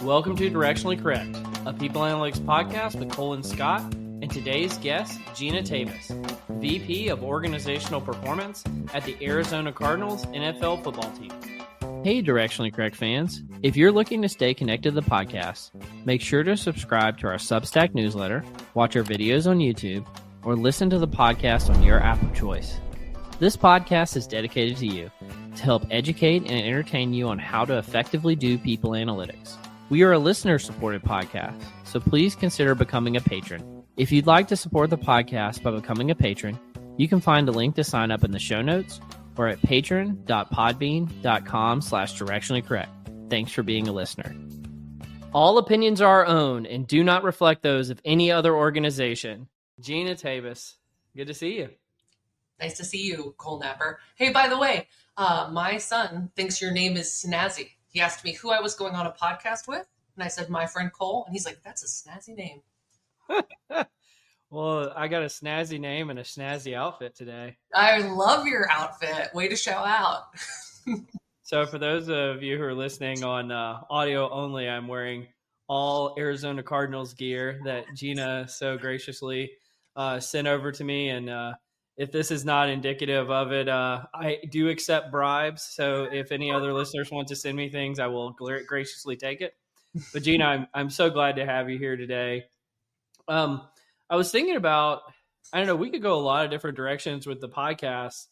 Welcome to Directionally Correct, a people analytics podcast with Cole and Scott, and today's guest, Gina Thoebes, VP of Organizational Performance at the Arizona Cardinals NFL football team. Hey, Directionally Correct fans. If you're looking to stay connected to the podcast, make sure to subscribe to our Substack newsletter, watch our videos on YouTube, or listen to the podcast on your app of choice. This podcast is dedicated to you to help educate and entertain you on how to effectively do people analytics. We are a listener-supported podcast, so please consider becoming a patron. If you'd like to support the podcast by becoming a patron, you can find a link to sign up in the show notes or at patron.podbean.com/directionallycorrect. Thanks for being a listener. All opinions are our own and do not reflect those of any other organization. Gina Thoebes, good to see you. Nice to see you, Cole Napper. Hey, by the way, my son thinks your name is snazzy. He asked me who I was going on a podcast with, and I said, my friend Cole, and he's like, that's a snazzy name. Well, I got a snazzy name and a snazzy outfit today. I love your outfit. Way to shout out. So for those of you who are listening on audio only, I'm wearing all Arizona Cardinals gear that Gina so graciously sent over to me. And if this is not indicative of it, I do accept bribes. So if any other listeners want to send me things, I will graciously take it. But Gina, I'm so glad to have you here today. I was thinking about, I don't know, we could go a lot of different directions with the podcast,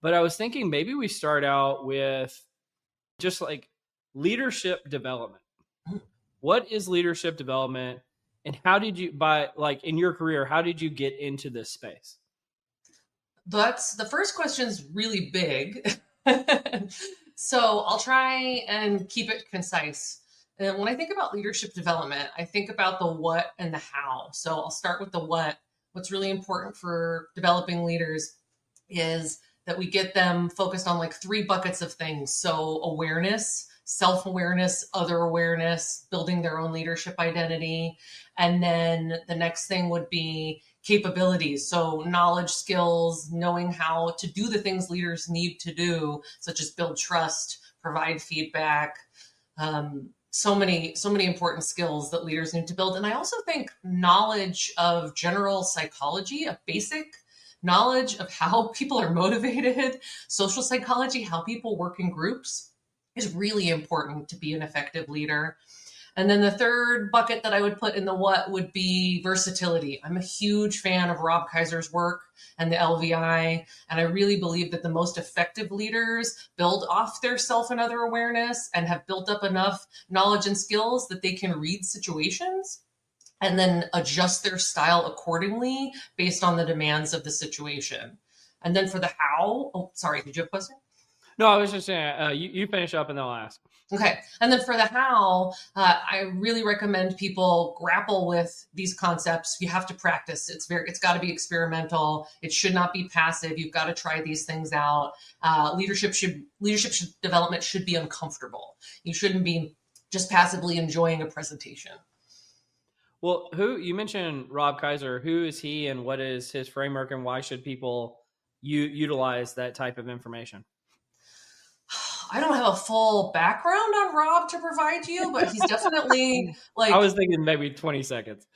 but I was thinking maybe we start out with just like leadership development. What is leadership development, and how did you, in your career, how did you get into this space? The first question is really big. So I'll try and keep it concise. And when I think about leadership development, I think about the what and the how. So I'll start with the what. What's really important for developing leaders is that we get them focused on like 3 buckets of things. So awareness, self-awareness, other awareness, building their own leadership identity. And then the next thing would be capabilities. So knowledge, skills, knowing how to do the things leaders need to do, such as build trust, provide feedback, so many important skills that leaders need to build. And I also think knowledge of general psychology, a basic knowledge of how people are motivated, social psychology, how people work in groups is really important to be an effective leader. And then the third bucket that I would put in the what would be versatility. I'm a huge fan of Rob Kaiser's work and the LVI, and I really believe that the most effective leaders build off their self and other awareness and have built up enough knowledge and skills that they can read situations and then adjust their style accordingly based on the demands of the situation. And then for the how, oh, sorry, did you have a question? No, I was just saying, you finish up and then I'll ask. Okay. And then for the how, I really recommend people grapple with these concepts. You have to practice. It's got to be experimental. It should not be passive. You've got to try these things out. Leadership development should be uncomfortable. You shouldn't be just passively enjoying a presentation. Well, you mentioned Rob Kaiser. Who is he and what is his framework, and why should people utilize that type of information? I don't have a full background on Rob to provide you, but he's definitely I was thinking maybe 20 seconds.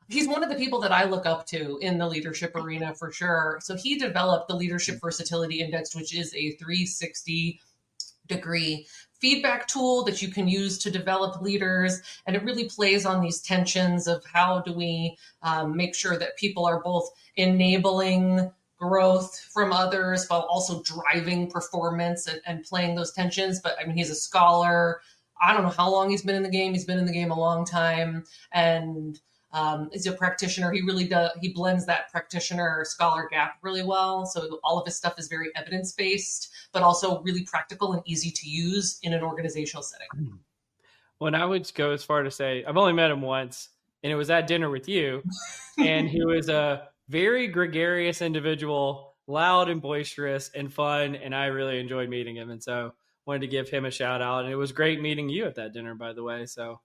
He's one of the people that I look up to in the leadership arena for sure. So he developed the Leadership Versatility Index, which is a 360-degree feedback tool that you can use to develop leaders. And it really plays on these tensions of how do we make sure that people are both enabling growth from others, while also driving performance and playing those tensions. But I mean, he's a scholar. I don't know how long he's been in the game. He's been in the game a long time, and is a practitioner. He really does. He blends that practitioner scholar gap really well. So all of his stuff is very evidence-based, but also really practical and easy to use in an organizational setting. Well, I would go as far to say I've only met him once, and it was at dinner with you, and he was a very gregarious individual, loud and boisterous and fun. And I really enjoyed meeting him. And so wanted to give him a shout out. And it was great meeting you at that dinner, by the way. So,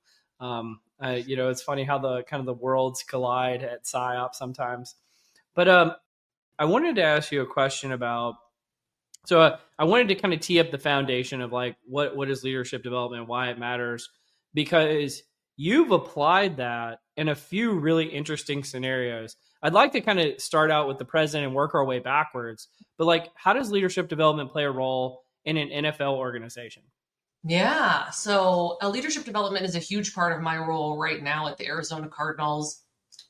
it's funny how the worlds collide at PsyOps sometimes. But I wanted to ask you a question about So I wanted to kind of tee up the foundation of like what is leadership development, why it matters, because you've applied that in a few really interesting scenarios. I'd like to kind of start out with the present and work our way backwards. But like, how does leadership development play a role in an NFL organization? Yeah. So leadership development is a huge part of my role right now at the Arizona Cardinals.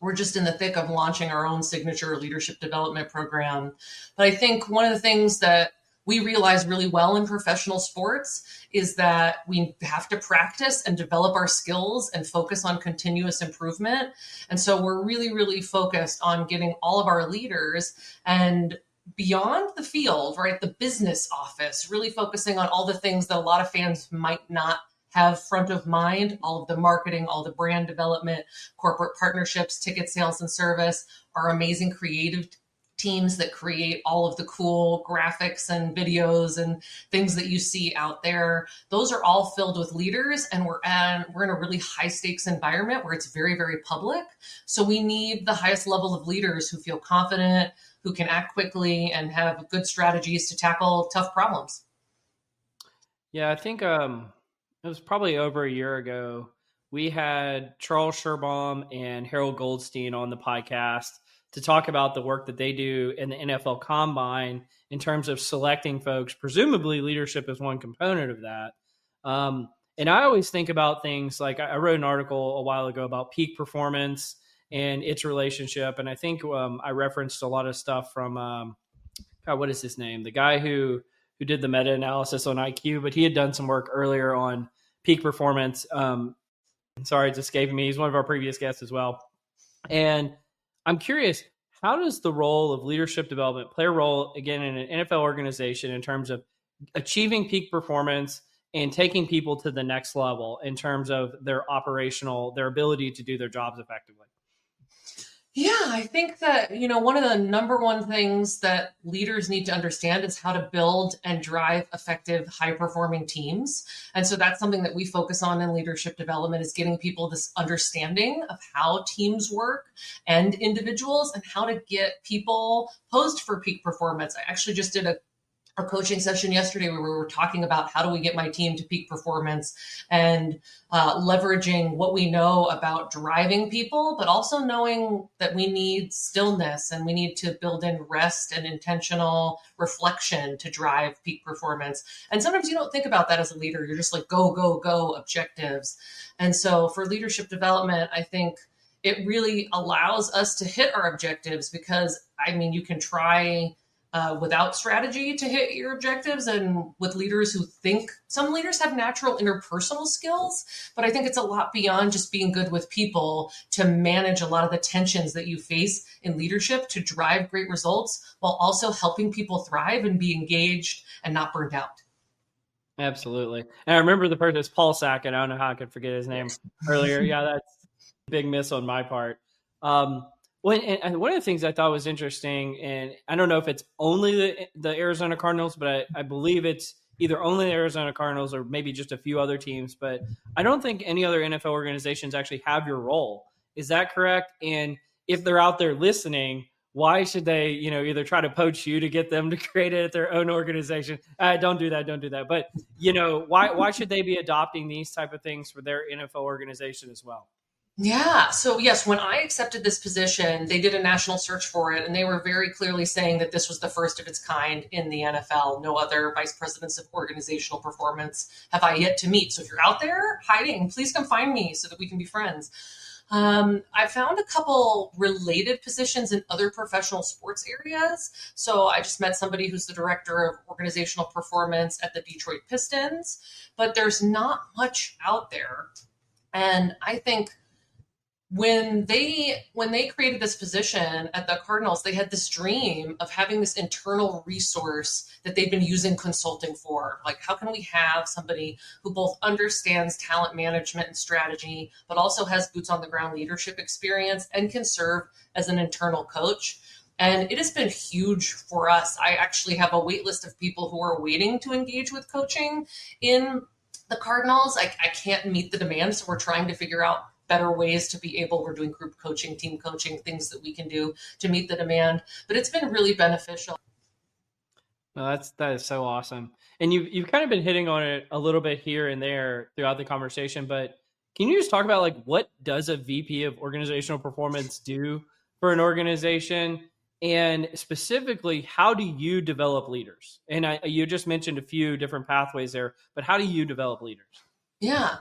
We're just in the thick of launching our own signature leadership development program. But I think one of the things that we realize really well in professional sports is that we have to practice and develop our skills and focus on continuous improvement. And so we're really, really focused on getting all of our leaders and beyond the field, right? The business office, really focusing on all the things that a lot of fans might not have front of mind, all of the marketing, all the brand development, corporate partnerships, ticket sales and service, our amazing creative teams that create all of the cool graphics and videos and things that you see out there. Those are all filled with leaders, and we're in a really high stakes environment where it's very, very public. So we need the highest level of leaders who feel confident, who can act quickly and have good strategies to tackle tough problems. Yeah, I think it was probably over a year ago. We had Charles Sherbaum and Harold Goldstein on the podcast to talk about the work that they do in the NFL Combine in terms of selecting folks. Presumably, leadership is one component of that. And I always think about things like I wrote an article a while ago about peak performance and its relationship. And I think I referenced a lot of stuff from, God, what is his name? The guy who did the meta analysis on IQ, but he had done some work earlier on peak performance. Sorry, it's escaping me. He's one of our previous guests as well. And I'm curious, how does the role of leadership development play a role, again, in an NFL organization in terms of achieving peak performance and taking people to the next level in terms of their ability to do their jobs effectively? Yeah, I think that, one of the number one things that leaders need to understand is how to build and drive effective, high performing teams. And so that's something that we focus on in leadership development is getting people this understanding of how teams work and individuals and how to get people posed for peak performance. I actually just did a coaching session yesterday where we were talking about how do we get my team to peak performance and leveraging what we know about driving people, but also knowing that we need stillness and we need to build in rest and intentional reflection to drive peak performance. And sometimes you don't think about that as a leader. You're just like, go, go, go, objectives. And so for leadership development, I think it really allows us to hit our objectives because, you can try without strategy to hit your objectives. And with leaders who think some leaders have natural interpersonal skills, but I think it's a lot beyond just being good with people to manage a lot of the tensions that you face in leadership to drive great results while also helping people thrive and be engaged and not burned out. Absolutely. And I remember the person is Paul Sackett. I don't know how I could forget his name earlier. Yeah, that's a big miss on my part. And one of the things I thought was interesting, and I don't know if it's only the Arizona Cardinals, but I believe it's either only the Arizona Cardinals or maybe just a few other teams. But I don't think any other NFL organizations actually have your role. Is that correct? And if they're out there listening, why should they, either try to poach you to get them to create it at their own organization? Don't do that. But, why should they be adopting these type of things for their NFL organization as well? Yeah. So, yes, when I accepted this position, they did a national search for it, and they were very clearly saying that this was the first of its kind in the NFL. No other vice presidents of organizational performance have I yet to meet. So, if you're out there hiding, please come find me so that we can be friends. I found a couple related positions in other professional sports areas. So, I just met somebody who's the director of organizational performance at the Detroit Pistons, but there's not much out there. And I think when they created this position at the Cardinals, they had this dream of having this internal resource that they've been using consulting for. Like, how can we have somebody who both understands talent management and strategy, but also has boots on the ground leadership experience and can serve as an internal coach? And it has been huge for us. I actually have a wait list of people who are waiting to engage with coaching in the Cardinals. I can't meet the demand, so we're trying to figure out better ways to be able, we're doing group coaching, team coaching, things that we can do to meet the demand, but it's been really beneficial. No, that is so awesome. And you've kind of been hitting on it a little bit here and there throughout the conversation, but can you just talk about like what does a VP of organizational performance do for an organization? And specifically, how do you develop leaders? And you just mentioned a few different pathways there, but how do you develop leaders? Yeah.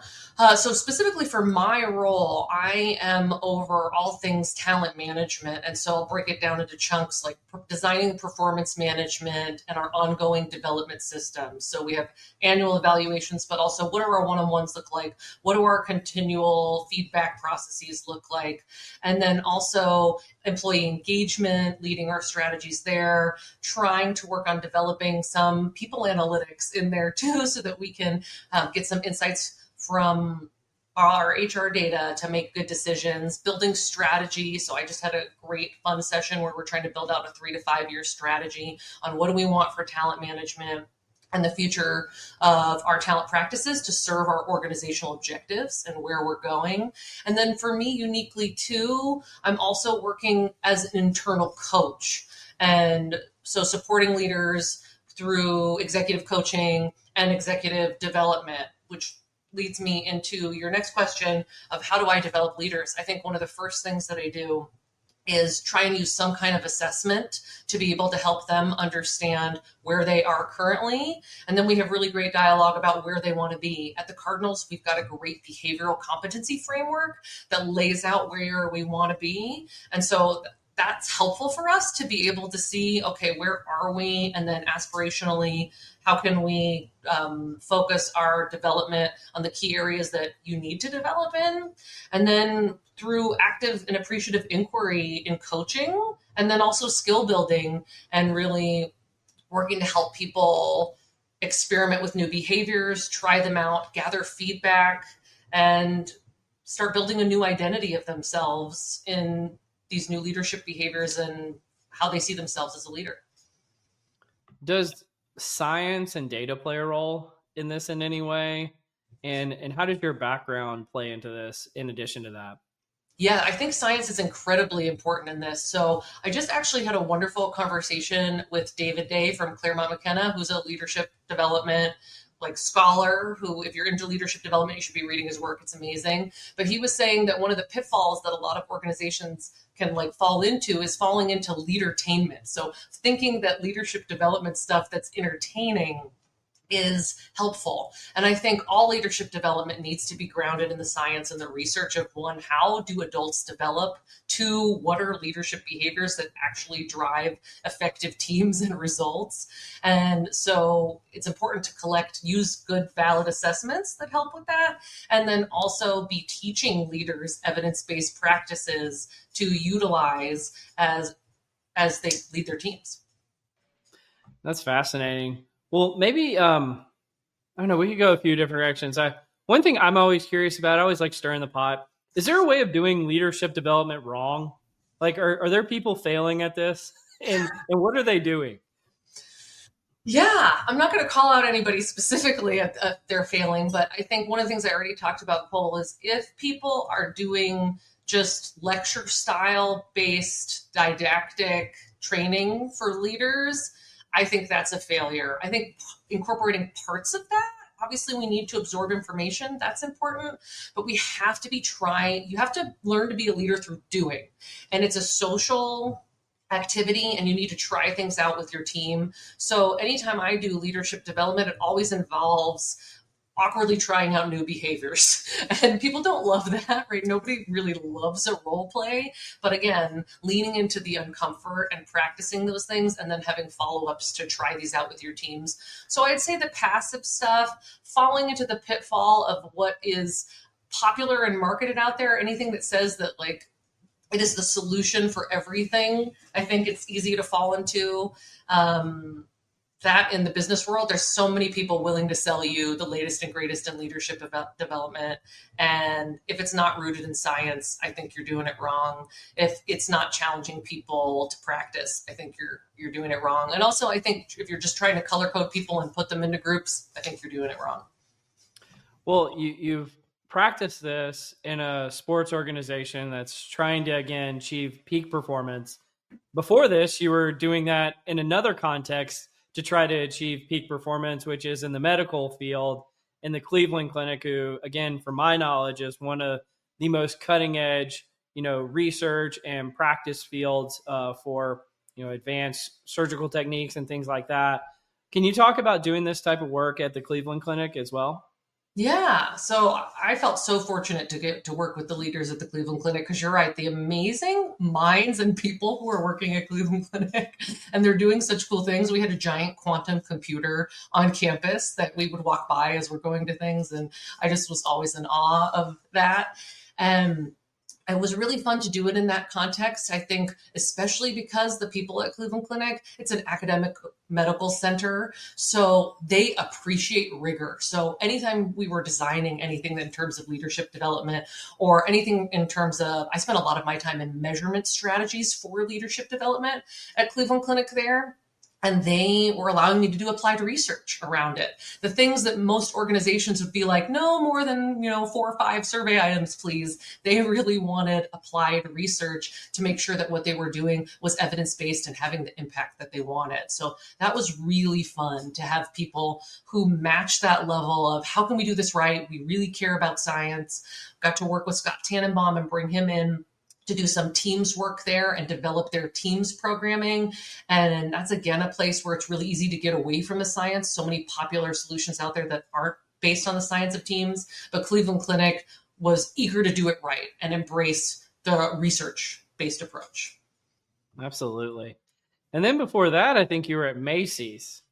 So specifically for my role, I am over all things talent management. And so I'll break it down into chunks like designing performance management and our ongoing development systems. So we have annual evaluations, but also what do our one-on-ones look like? What do our continual feedback processes look like? And then also employee engagement, leading our strategies there, trying to work on developing some people analytics in there too, so that we can get some insights from our HR data to make good decisions, building strategy. So I just had a great fun session where we're trying to build out a 3 to 5 year strategy on what do we want for talent management and the future of our talent practices to serve our organizational objectives and where we're going. And then for me, uniquely too, I'm also working as an internal coach. And so supporting leaders through executive coaching and executive development, which leads me into your next question of how do I develop leaders? I think one of the first things that I do is try and use some kind of assessment to be able to help them understand where they are currently. And then we have really great dialogue about where they want to be. At the Cardinals, we've got a great behavioral competency framework that lays out where we want to be. And so that's helpful for us to be able to see, okay, where are we? And then aspirationally, how can we focus our development on the key areas that you need to develop in? And then through active and appreciative inquiry in coaching, and then also skill building and really working to help people experiment with new behaviors, try them out, gather feedback, and start building a new identity of themselves in these new leadership behaviors and how they see themselves as a leader. Does science and data play a role in this in any way? And how does your background play into this in addition to that? Yeah, I think science is incredibly important in this. So I just actually had a wonderful conversation with David Day from Claremont McKenna, who's a leadership development like scholar who, if you're into leadership development, you should be reading his work. It's amazing. But he was saying that one of the pitfalls that a lot of organizations can like fall into is falling into leadertainment. So thinking that leadership development stuff that's entertaining is helpful. And I think all leadership development needs to be grounded in the science and the research of one, how do adults develop? Two, what are leadership behaviors that actually drive effective teams and results? And so it's important to use good, valid assessments that help with that. And then also be teaching leaders evidence-based practices to utilize as they lead their teams. That's fascinating. Well, maybe I don't know. We could go a few different directions. One thing I'm always curious about. I always like stirring the pot. Is there a way of doing leadership development wrong? Like, are there people failing at this? And what are they doing? Yeah, I'm not going to call out anybody specifically at their failing, but I think one of the things I already talked about, Cole, is if people are doing just lecture style based didactic training for leaders, I think that's a failure. I think incorporating parts of that, obviously we need to absorb information, that's important, but we have to you have to learn to be a leader through doing. And it's a social activity and you need to try things out with your team. So anytime I do leadership development, it always involves awkwardly trying out new behaviors. And people don't love that, right? Nobody really loves a role play. But again, leaning into the uncomfort and practicing those things and then having follow-ups to try these out with your teams. So I'd say the passive stuff, falling into the pitfall of what is popular and marketed out there, anything that says that like it is the solution for everything, I think it's easy to fall into. That in the business world, there's so many people willing to sell you the latest and greatest in leadership development. And if it's not rooted in science, I think you're doing it wrong. If it's not challenging people to practice, I think you're doing it wrong. And also, I think if you're just trying to color code people and put them into groups, I think you're doing it wrong. Well, you've practiced this in a sports organization that's trying to, again, achieve peak performance. Before this, you were doing that in another context to try to achieve peak performance, which is in the medical field. In the Cleveland Clinic, who, again, from my knowledge, is one of the most cutting edge, research and practice fields for, advanced surgical techniques and things like that. Can you talk about doing this type of work at the Cleveland Clinic as well? Yeah, so I felt so fortunate to get to work with the leaders at the Cleveland Clinic because you're right, the amazing minds and people who are working at Cleveland Clinic and they're doing such cool things. We had a giant quantum computer on campus that we would walk by as we're going to things, and I just was always in awe of that. And it was really fun to do it in that context. I think, especially because the people at Cleveland Clinic, it's an academic medical center, so they appreciate rigor. So anytime we were designing anything in terms of leadership development or anything in terms of, I spent a lot of my time in measurement strategies for leadership development at Cleveland Clinic there. And they were allowing me to do applied research around it. The things that most organizations would be like, no more than, 4 or 5 survey items, please. They really wanted applied research to make sure that what they were doing was evidence-based and having the impact that they wanted. So that was really fun to have people who match that level of how can we do this right? We really care about science. Got to work with Scott Tannenbaum and bring him in to do some teams work there and develop their teams programming. And that's, again, a place where it's really easy to get away from the science. So many popular solutions out there that aren't based on the science of teams. But Cleveland Clinic was eager to do it right and embrace the research-based approach. Absolutely. And then before that, I think you were at Macy's.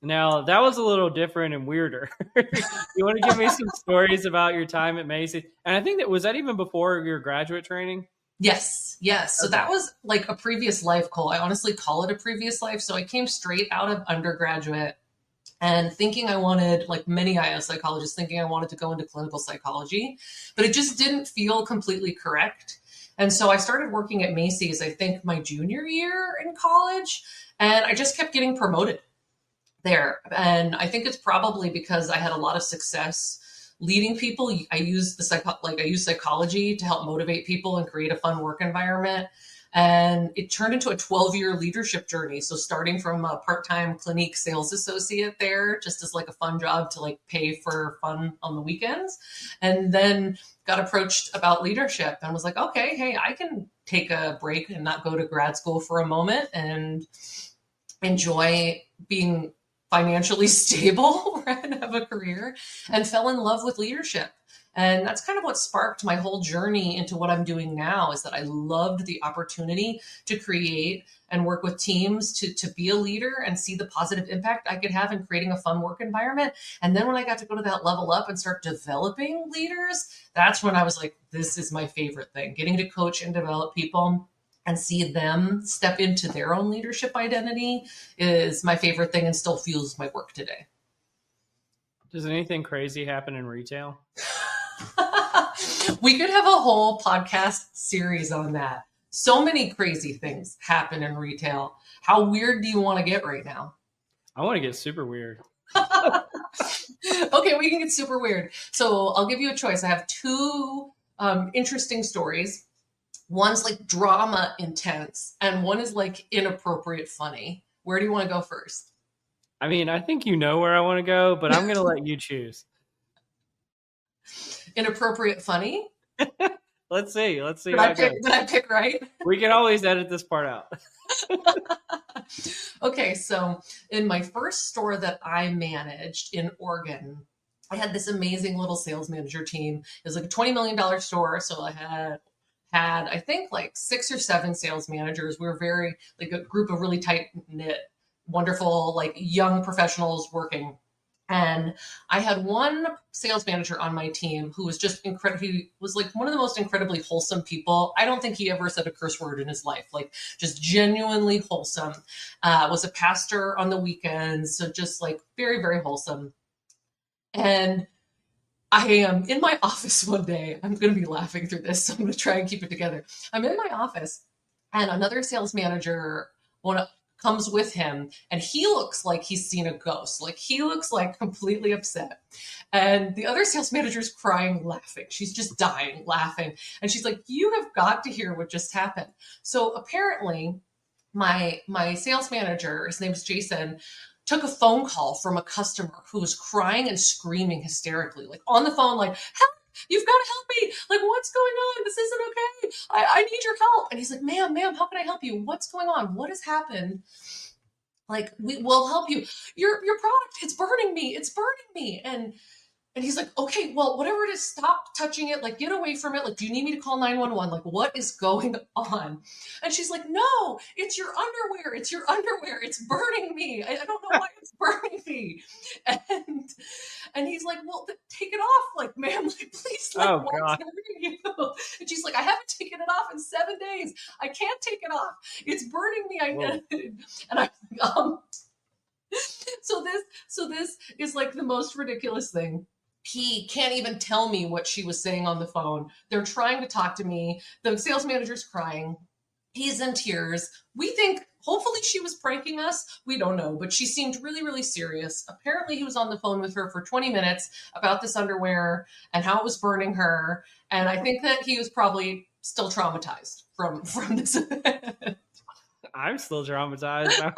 Now, that was a little different and weirder. You want to give me some stories about your time at Macy's? And I think was that even before your graduate training? Yes. So Okay. that was like a previous life, Cole. I honestly call it a previous life. So I came straight out of undergraduate and thinking I wanted, like many IO psychologists, thinking I wanted to go into clinical psychology, but it just didn't feel completely correct. And so I started working at Macy's, I think my junior year in college, and I just kept getting promoted there. And I think it's probably because I had a lot of success leading people. I use psychology to help motivate people and create a fun work environment. And it turned into a 12-year leadership journey. So starting from a part-time clinique sales associate there, just as like a fun job to like pay for fun on the weekends. And then got approached about leadership and was like, okay, hey, I can take a break and not go to grad school for a moment and enjoy being financially stable and have a career, and fell in love with leadership. And that's kind of what sparked my whole journey into what I'm doing now, is that I loved the opportunity to create and work with teams to be a leader and see the positive impact I could have in creating a fun work environment. And then when I got to go to that level up and start developing leaders, that's when I was like, this is my favorite thing. Getting to coach and develop people and see them step into their own leadership identity is my favorite thing and still fuels my work today. Does anything crazy happen in retail? We could have a whole podcast series on that. So many crazy things happen in retail. How weird do you want to get right now? I want to get super weird. Okay, we can get super weird. So I'll give you a choice. I have 2 interesting stories. One's like drama intense, and one is like inappropriate funny. Where do you want to go first? I mean, I think you know where I want to go, but I'm going to let you choose. Inappropriate funny? Let's see. Did I pick right? We can always edit this part out. Okay, so in my first store that I managed in Oregon, I had this amazing little sales manager team. It was like a $20 million store, so I had I think like 6 or 7 sales managers. We were very like a group of really tight knit, wonderful, like young professionals working. And I had one sales manager on my team who was just incredible. He was like one of the most incredibly wholesome people. I don't think he ever said a curse word in his life, like just genuinely wholesome. Was a pastor on the weekends. So just like very, very wholesome. And I am in my office one day. I'm going to be laughing through this, so I'm going to try and keep it together. I'm in my office, and another sales manager comes with him, and he looks like he's seen a ghost. Like he looks like completely upset. And the other sales manager's crying, laughing. She's just dying, laughing. And she's like, you have got to hear what just happened. So apparently my sales manager, his name's Jason, took a phone call from a customer who was crying and screaming hysterically, like on the phone, like, help, you've got to help me. Like, what's going on? This isn't okay. I need your help. And he's like, ma'am, how can I help you? What's going on? What has happened? Like, we will help you. Your product, it's burning me. It's burning me. And he's like, okay, well, whatever it is, stop touching it. Like, get away from it. Like, do you need me to call 911? Like, what is going on? And she's like, no, it's your underwear. It's your underwear. It's burning me. I don't know why it's burning me. And he's like, well, take it off. Like, ma'am, like, please, like, what's burning you? And she's like, I haven't taken it off in 7 days. I can't take it off. It's burning me. And I'm like, so this is like the most ridiculous thing. He can't even tell me what she was saying on the phone. They're trying to talk to me. The sales manager's crying. He's in tears. We think hopefully she was pranking us. We don't know, but she seemed really, really serious. Apparently he was on the phone with her for 20 minutes about this underwear and how it was burning her. And I think that he was probably still traumatized from this event. I'm still traumatized.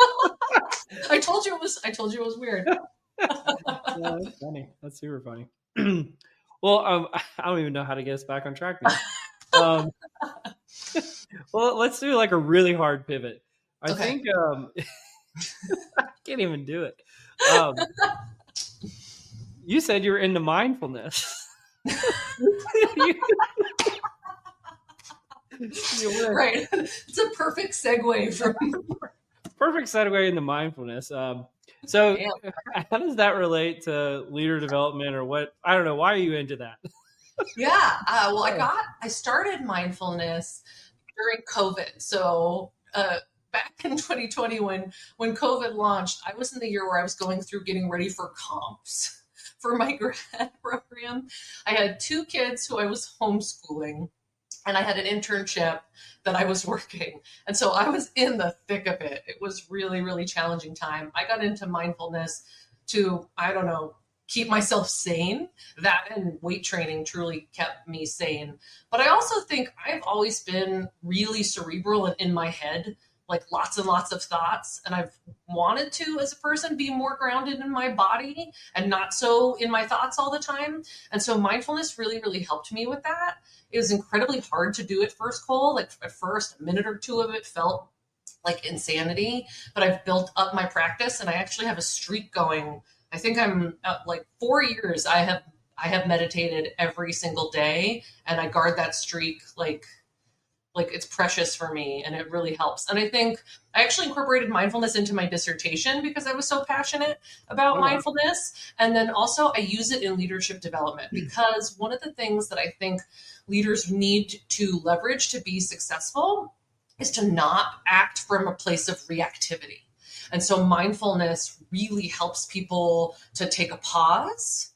I told you it was weird. Yeah, that's funny. That's super funny. Well, I don't even know how to get us back on track now. Well, let's do like a really hard pivot. I think I can't even do it. You said you were into mindfulness. Right. It's a perfect segue into mindfulness. So how does that relate to leader development or what? I don't know. Why are you into that? Yeah. Well, I started mindfulness during COVID. So back in 2020, when COVID launched, I was in the year where I was going through getting ready for comps for my grad program. I had 2 kids who I was homeschooling, and I had an internship that I was working. And so I was in the thick of it. It was really, really challenging time. I got into mindfulness to, I don't know, keep myself sane. That and weight training truly kept me sane. But I also think I've always been really cerebral and in my head, like lots and lots of thoughts. And I've wanted to, as a person, be more grounded in my body and not so in my thoughts all the time. And so mindfulness really, really helped me with that. It was incredibly hard to do at first, Cole. Like at first, a minute or 2 of it felt like insanity, but I've built up my practice and I actually have a streak going. I think I'm like 4 years. I have meditated every single day, and I guard that streak like it's precious for me, and it really helps. And I think I actually incorporated mindfulness into my dissertation because I was so passionate about mindfulness. And then also I use it in leadership development because one of the things that I think leaders need to leverage to be successful is to not act from a place of reactivity. And so mindfulness really helps people to take a pause,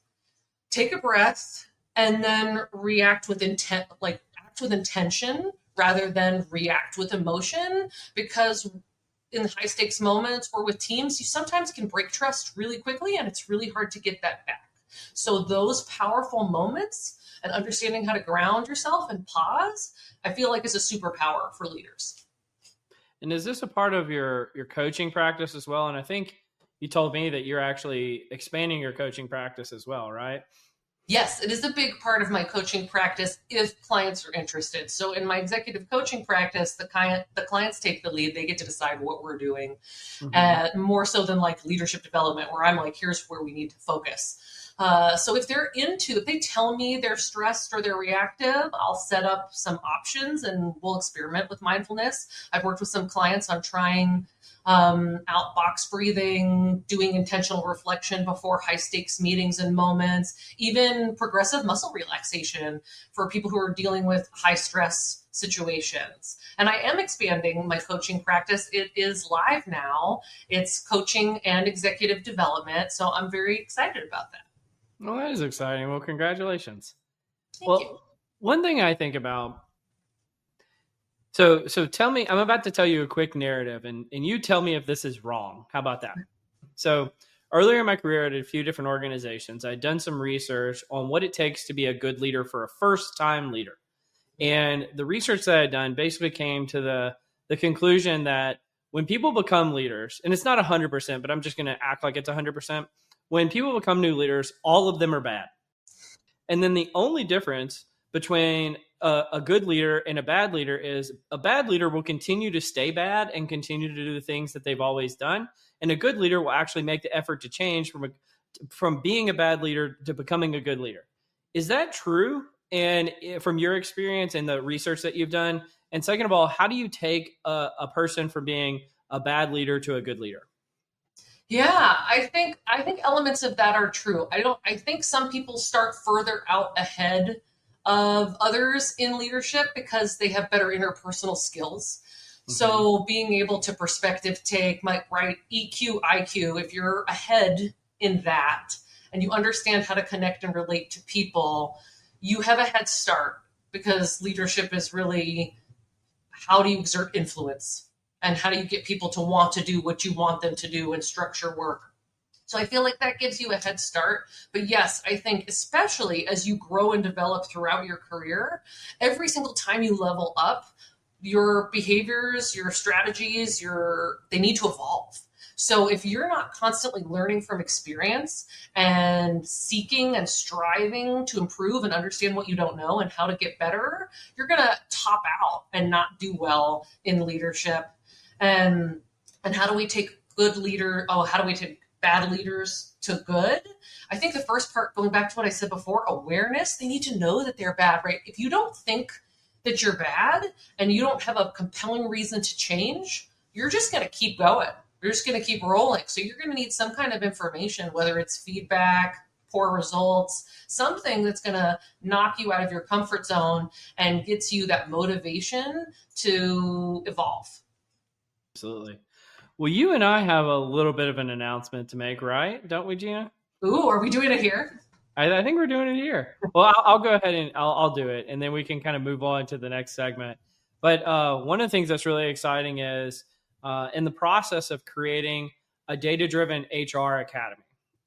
take a breath, and then react with intent, like act with intention rather than react with emotion. Because in high stakes moments or with teams, you sometimes can break trust really quickly and it's really hard to get that back. So those powerful moments and understanding how to ground yourself and pause, I feel like is a superpower for leaders. And is this a part of your coaching practice as well? And I think you told me that you're actually expanding your coaching practice as well, right? Yes, it is a big part of my coaching practice if clients are interested. So in my executive coaching practice, the clients take the lead. They get to decide what we're doing, more so than like leadership development, where I'm like, here's where we need to focus. So if they tell me they're stressed or they're reactive, I'll set up some options and we'll experiment with mindfulness. I've worked with some clients on trying out box breathing, doing intentional reflection before high stakes meetings and moments, even progressive muscle relaxation for people who are dealing with high stress situations. And I am expanding my coaching practice. It is live now. It's coaching and executive development. So I'm very excited about that. Well, that is exciting. Well, congratulations. Thank you. One thing I think about, so tell me, I'm about to tell you a quick narrative and you tell me if this is wrong. How about that? So earlier in my career, I did a few different organizations. I'd done some research on what it takes to be a good leader for a first-time leader. And the research that I'd done basically came to the conclusion that when people become leaders, and it's not 100%, but I'm just going to act like it's 100%. When people become new leaders, all of them are bad. And then the only difference between a good leader and a bad leader is a bad leader will continue to stay bad and continue to do the things that they've always done. And a good leader will actually make the effort to change from being a bad leader to becoming a good leader. Is that true? And from your experience and the research that you've done? And second of all, how do you take a person from being a bad leader to a good leader? Yeah, I think elements of that are true. I think some people start further out ahead of others in leadership because they have better interpersonal skills. So being able to perspective take, like, right, EQ, IQ, if you're ahead in that and you understand how to connect and relate to people, you have a head start, because leadership is really, how do you exert influence and how do you get people to want to do what you want them to do and structure work. So I feel like that gives you a head start. But yes, I think especially as you grow and develop throughout your career, every single time you level up, your behaviors, your strategies, they need to evolve. So if you're not constantly learning from experience and seeking and striving to improve and understand what you don't know and how to get better, you're going to top out and not do well in leadership. And how do we take how do we take bad leaders to good? I think the first part, going back to what I said before, awareness, they need to know that they're bad, right? If you don't think that you're bad and you don't have a compelling reason to change, you're just going to keep going. You're just going to keep rolling. So you're going to need some kind of information, whether it's feedback, poor results, something that's going to knock you out of your comfort zone and gets you that motivation to evolve. Absolutely. Well, you and I have a little bit of an announcement to make, right? Don't we, Gina? Ooh, are we doing it here? I think we're doing it here. Well, I'll go ahead and I'll do it, and then we can kind of move on to the next segment. But one of the things that's really exciting is in the process of creating a data-driven HR academy.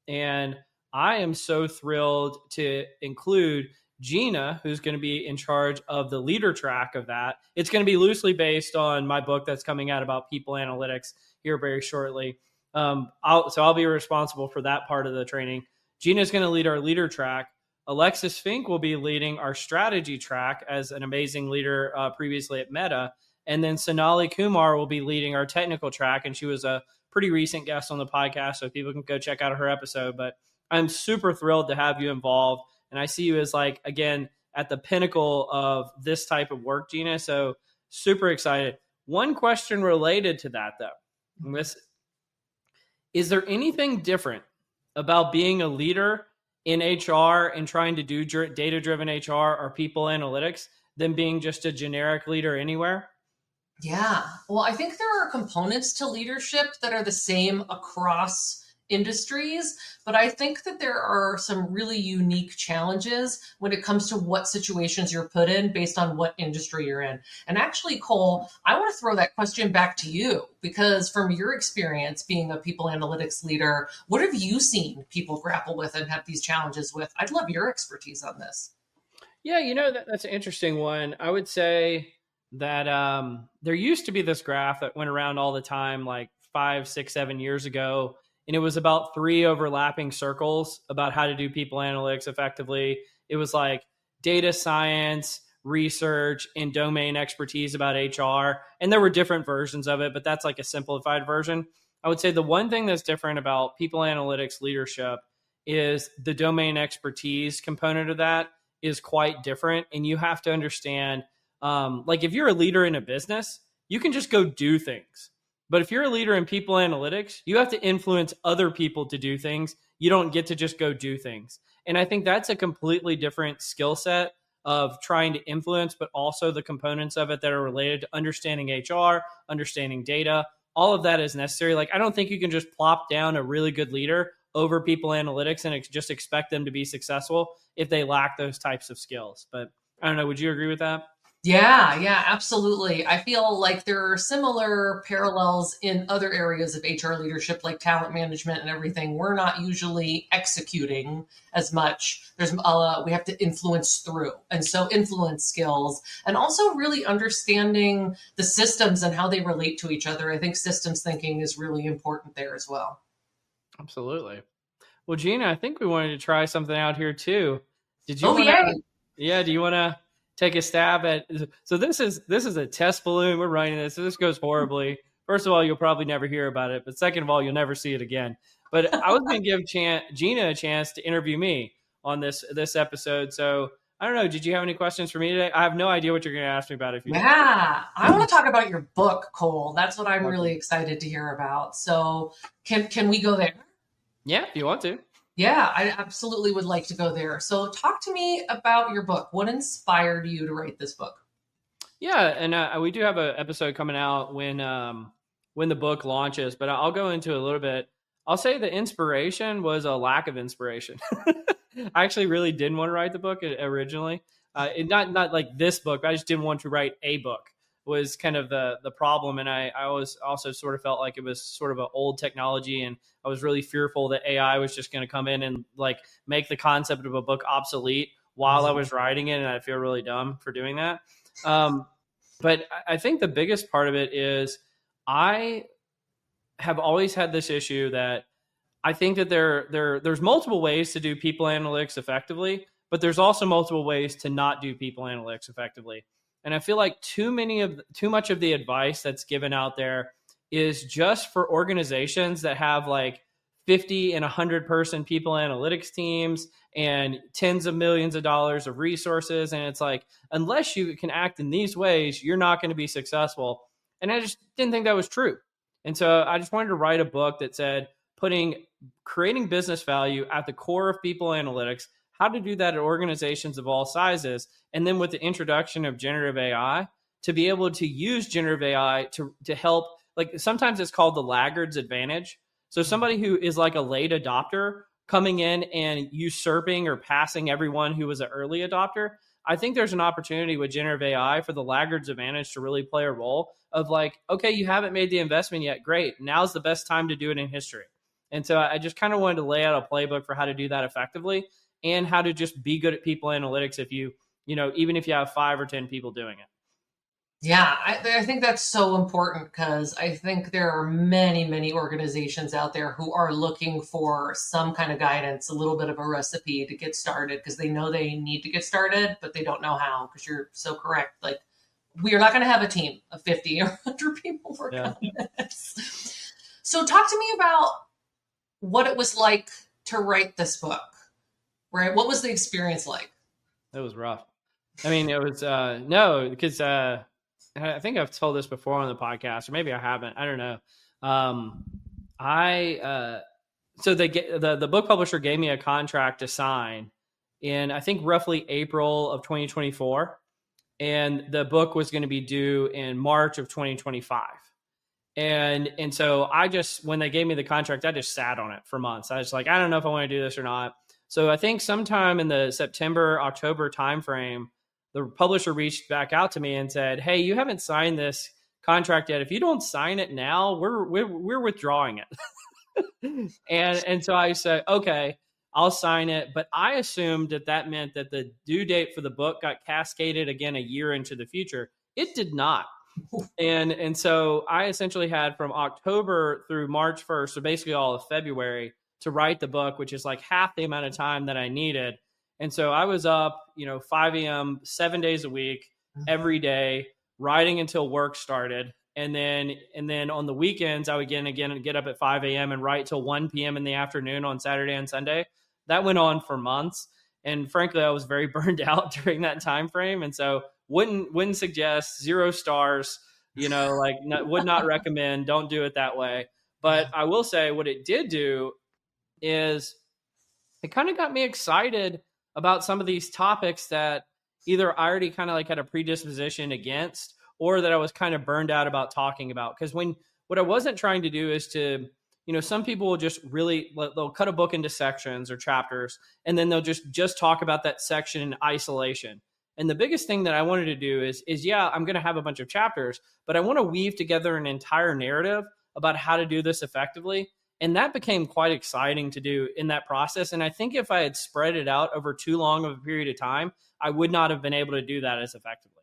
And I am so thrilled to include Gina, who's going to be in charge of the leader track of that. It's going to be loosely based on my book that's coming out about people analytics here very shortly. I'll be responsible for that part of the training. Gina's going to lead our leader track. Alexis Fink will be leading our strategy track as an amazing leader previously at Meta. And then Sonali Kumar will be leading our technical track. And she was a pretty recent guest on the podcast, so people can go check out her episode. But I'm super thrilled to have you involved. And I see you as, like, again, at the pinnacle of this type of work, Gina. So super excited. One question related to that, though. Is there anything different about being a leader in HR and trying to do data-driven HR or people analytics than being just a generic leader anywhere? Yeah. Well, I think there are components to leadership that are the same across industries, but I think that there are some really unique challenges when it comes to what situations you're put in based on what industry you're in. And actually, Cole, I want to throw that question back to you, because from your experience being a people analytics leader, what have you seen people grapple with and have these challenges with? I'd love your expertise on this. Yeah, that's an interesting one. I would say that there used to be this graph that went around all the time, like 5, 6, 7 years ago. And it was about 3 overlapping circles about how to do people analytics effectively. It was like data science, research, and domain expertise about HR. And there were different versions of it, but that's like a simplified version. I would say the one thing that's different about people analytics leadership is the domain expertise component of that is quite different. And you have to understand, like, if you're a leader in a business, you can just go do things. But if you're a leader in people analytics, you have to influence other people to do things. You don't get to just go do things. And I think that's a completely different skill set of trying to influence, but also the components of it that are related to understanding HR, understanding data. All of that is necessary. Like, I don't think you can just plop down a really good leader over people analytics and just expect them to be successful if they lack those types of skills. But I don't know. Would you agree with that? Yeah, absolutely. I feel like there are similar parallels in other areas of HR leadership, like talent management and everything. We're not usually executing as much. We have to influence through, and so influence skills, and also really understanding the systems and how they relate to each other. I think systems thinking is really important there as well. Absolutely. Well, Gina, I think we wanted to try something out here too. Did you Oh, want to? yay! Yeah, do you want to take a stab at? So this is a test balloon. We're running this. So this goes horribly. First of all, you'll probably never hear about it, but second of all, you'll never see it again. But I was going to give Gina a chance to interview me on this episode. So I don't know. Did you have any questions for me today? I have no idea what you're going to ask me about if you do. Yeah, I want to talk about your book, Cole. That's what I'm Okay. really excited to hear about. So, can we go there? Yeah, if you want to. Yeah, I absolutely would like to go there. So, talk to me about your book. What inspired you to write this book? Yeah, and we do have an episode coming out when the book launches, but I'll go into a little bit. I'll say the inspiration was a lack of inspiration. I actually really didn't want to write the book originally. Not like this book, but I just didn't want to write a book was kind of the problem. And I was also sort of felt like it was sort of an old technology, and I was really fearful that AI was just going to come in and like make the concept of a book obsolete while I was writing it, and I feel really dumb for doing that. Um, but I think the biggest part of it is I have always had this issue that I think that there's multiple ways to do people analytics effectively, but there's also multiple ways to not do people analytics effectively. And I feel like too much of the advice that's given out there is just for organizations that have like 50 and 100-person people analytics teams and tens of millions of dollars of resources. And it's like, unless you can act in these ways, you're not going to be successful. And I just didn't think that was true. And so I just wanted to write a book that said, putting creating business value at the core of people analytics, how to do that at organizations of all sizes, and then with the introduction of generative AI, to be able to use generative AI to help. Like sometimes it's called the laggards advantage. So somebody who is like a late adopter coming in and usurping or passing everyone who was an early adopter. I think there's an opportunity with generative AI for the laggards advantage to really play a role of like, okay, you haven't made the investment yet. Great. Now's the best time to do it in history. And so I just kind of wanted to lay out a playbook for how to do that effectively and how to just be good at people analytics if even if you have 5 or 10 people doing it. Yeah, I think that's so important because I think there are many, many organizations out there who are looking for some kind of guidance, a little bit of a recipe to get started because they know they need to get started, but they don't know how. Because you're so correct. Like, we are not going to have a team of 50 or 100 people work Yeah. on this. So, talk to me about what it was like to write this book, right? What was the experience like? It was rough. I mean, it was no, because I think I've told this before on the podcast, or maybe I haven't. I don't know. Um, I so the book publisher gave me a contract to sign in I think roughly April of 2024, and the book was going to be due in March of 2025. And so I just, when they gave me the contract, I just sat on it for months. I was like, I don't know if I want to do this or not. So I think sometime in the September, October timeframe, the publisher reached back out to me and said, "Hey, you haven't signed this contract yet. If you don't sign it now, we're withdrawing it." And so I said, "Okay, I'll sign it." But I assumed that meant that the due date for the book got cascaded again a year into the future. It did not. And so I essentially had from October through March 1st, so basically all of February, to write the book, which is like half the amount of time that I needed. And so I was up, 5 a.m., 7 days a week, every day, writing until work started. And then on the weekends, I would again get up at 5 a.m. and write till 1 p.m. in the afternoon on Saturday and Sunday. That went on for months. And frankly, I was very burned out during that time frame. And so wouldn't suggest, 0 stars, would not recommend, don't do it that way. But I will say what it did do is it kind of got me excited about some of these topics that either I already kind of like had a predisposition against, or that I was kind of burned out about talking about. Because what I wasn't trying to do is to, some people will just really, they'll cut a book into sections or chapters, and then they'll just talk about that section in isolation. And the biggest thing that I wanted to do is yeah, I'm going to have a bunch of chapters, but I want to weave together an entire narrative about how to do this effectively. And that became quite exciting to do in that process. And I think if I had spread it out over too long of a period of time, I would not have been able to do that as effectively.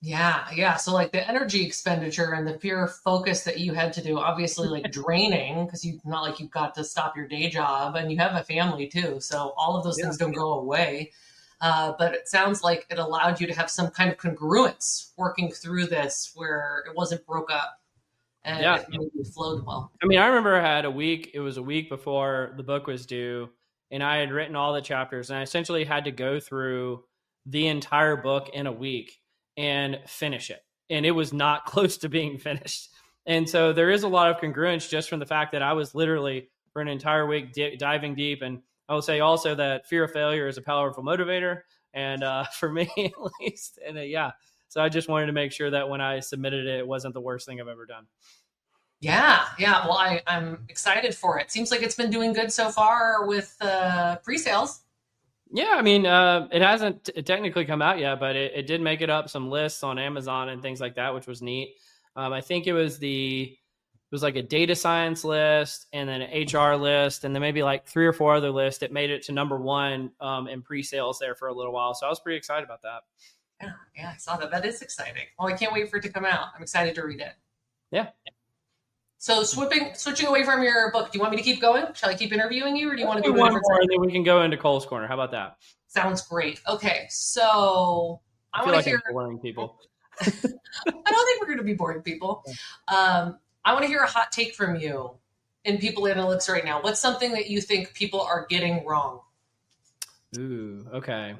Yeah, yeah. So like the energy expenditure and the pure focus that you had to do, obviously like draining because you not like you've got to stop your day job and you have a family too. So all of those Yeah. things don't go away. But it sounds like it allowed you to have some kind of congruence working through this where it wasn't broke up and Yeah. it maybe flowed well. I mean, I remember I had a week, it was a week before the book was due, and I had written all the chapters, and I essentially had to go through the entire book in a week and finish it. And it was not close to being finished. And so there is a lot of congruence just from the fact that I was literally for an entire week diving deep. And I will say also that fear of failure is a powerful motivator. And for me, at least, and yeah. So I just wanted to make sure that when I submitted it, it wasn't the worst thing I've ever done. Yeah, yeah. Well, I'm excited for it. Seems like it's been doing good so far with pre-sales. Yeah, I mean, it hasn't technically come out yet, but it did make it up some lists on Amazon and things like that, which was neat. I think it was like a data science list and then an HR list, and then maybe like 3 or 4 other lists. It made it to number one in pre-sales there for a little while, so I was pretty excited about that. Yeah, yeah. I saw that. That is exciting. Well, I can't wait for it to come out. I'm excited to read it. Yeah. So switching away from your book, do you want me to keep going? Shall I keep interviewing you, or do you want to Do go to a one different more, side? and then we can go into Cole's Corner. How about that? Sounds great. Okay, so I I feel want like to hear. I'm boring people. I don't think we're going to be boring people. I want to hear a hot take from you in people analytics right now. What's something that you think people are getting wrong? Ooh, okay.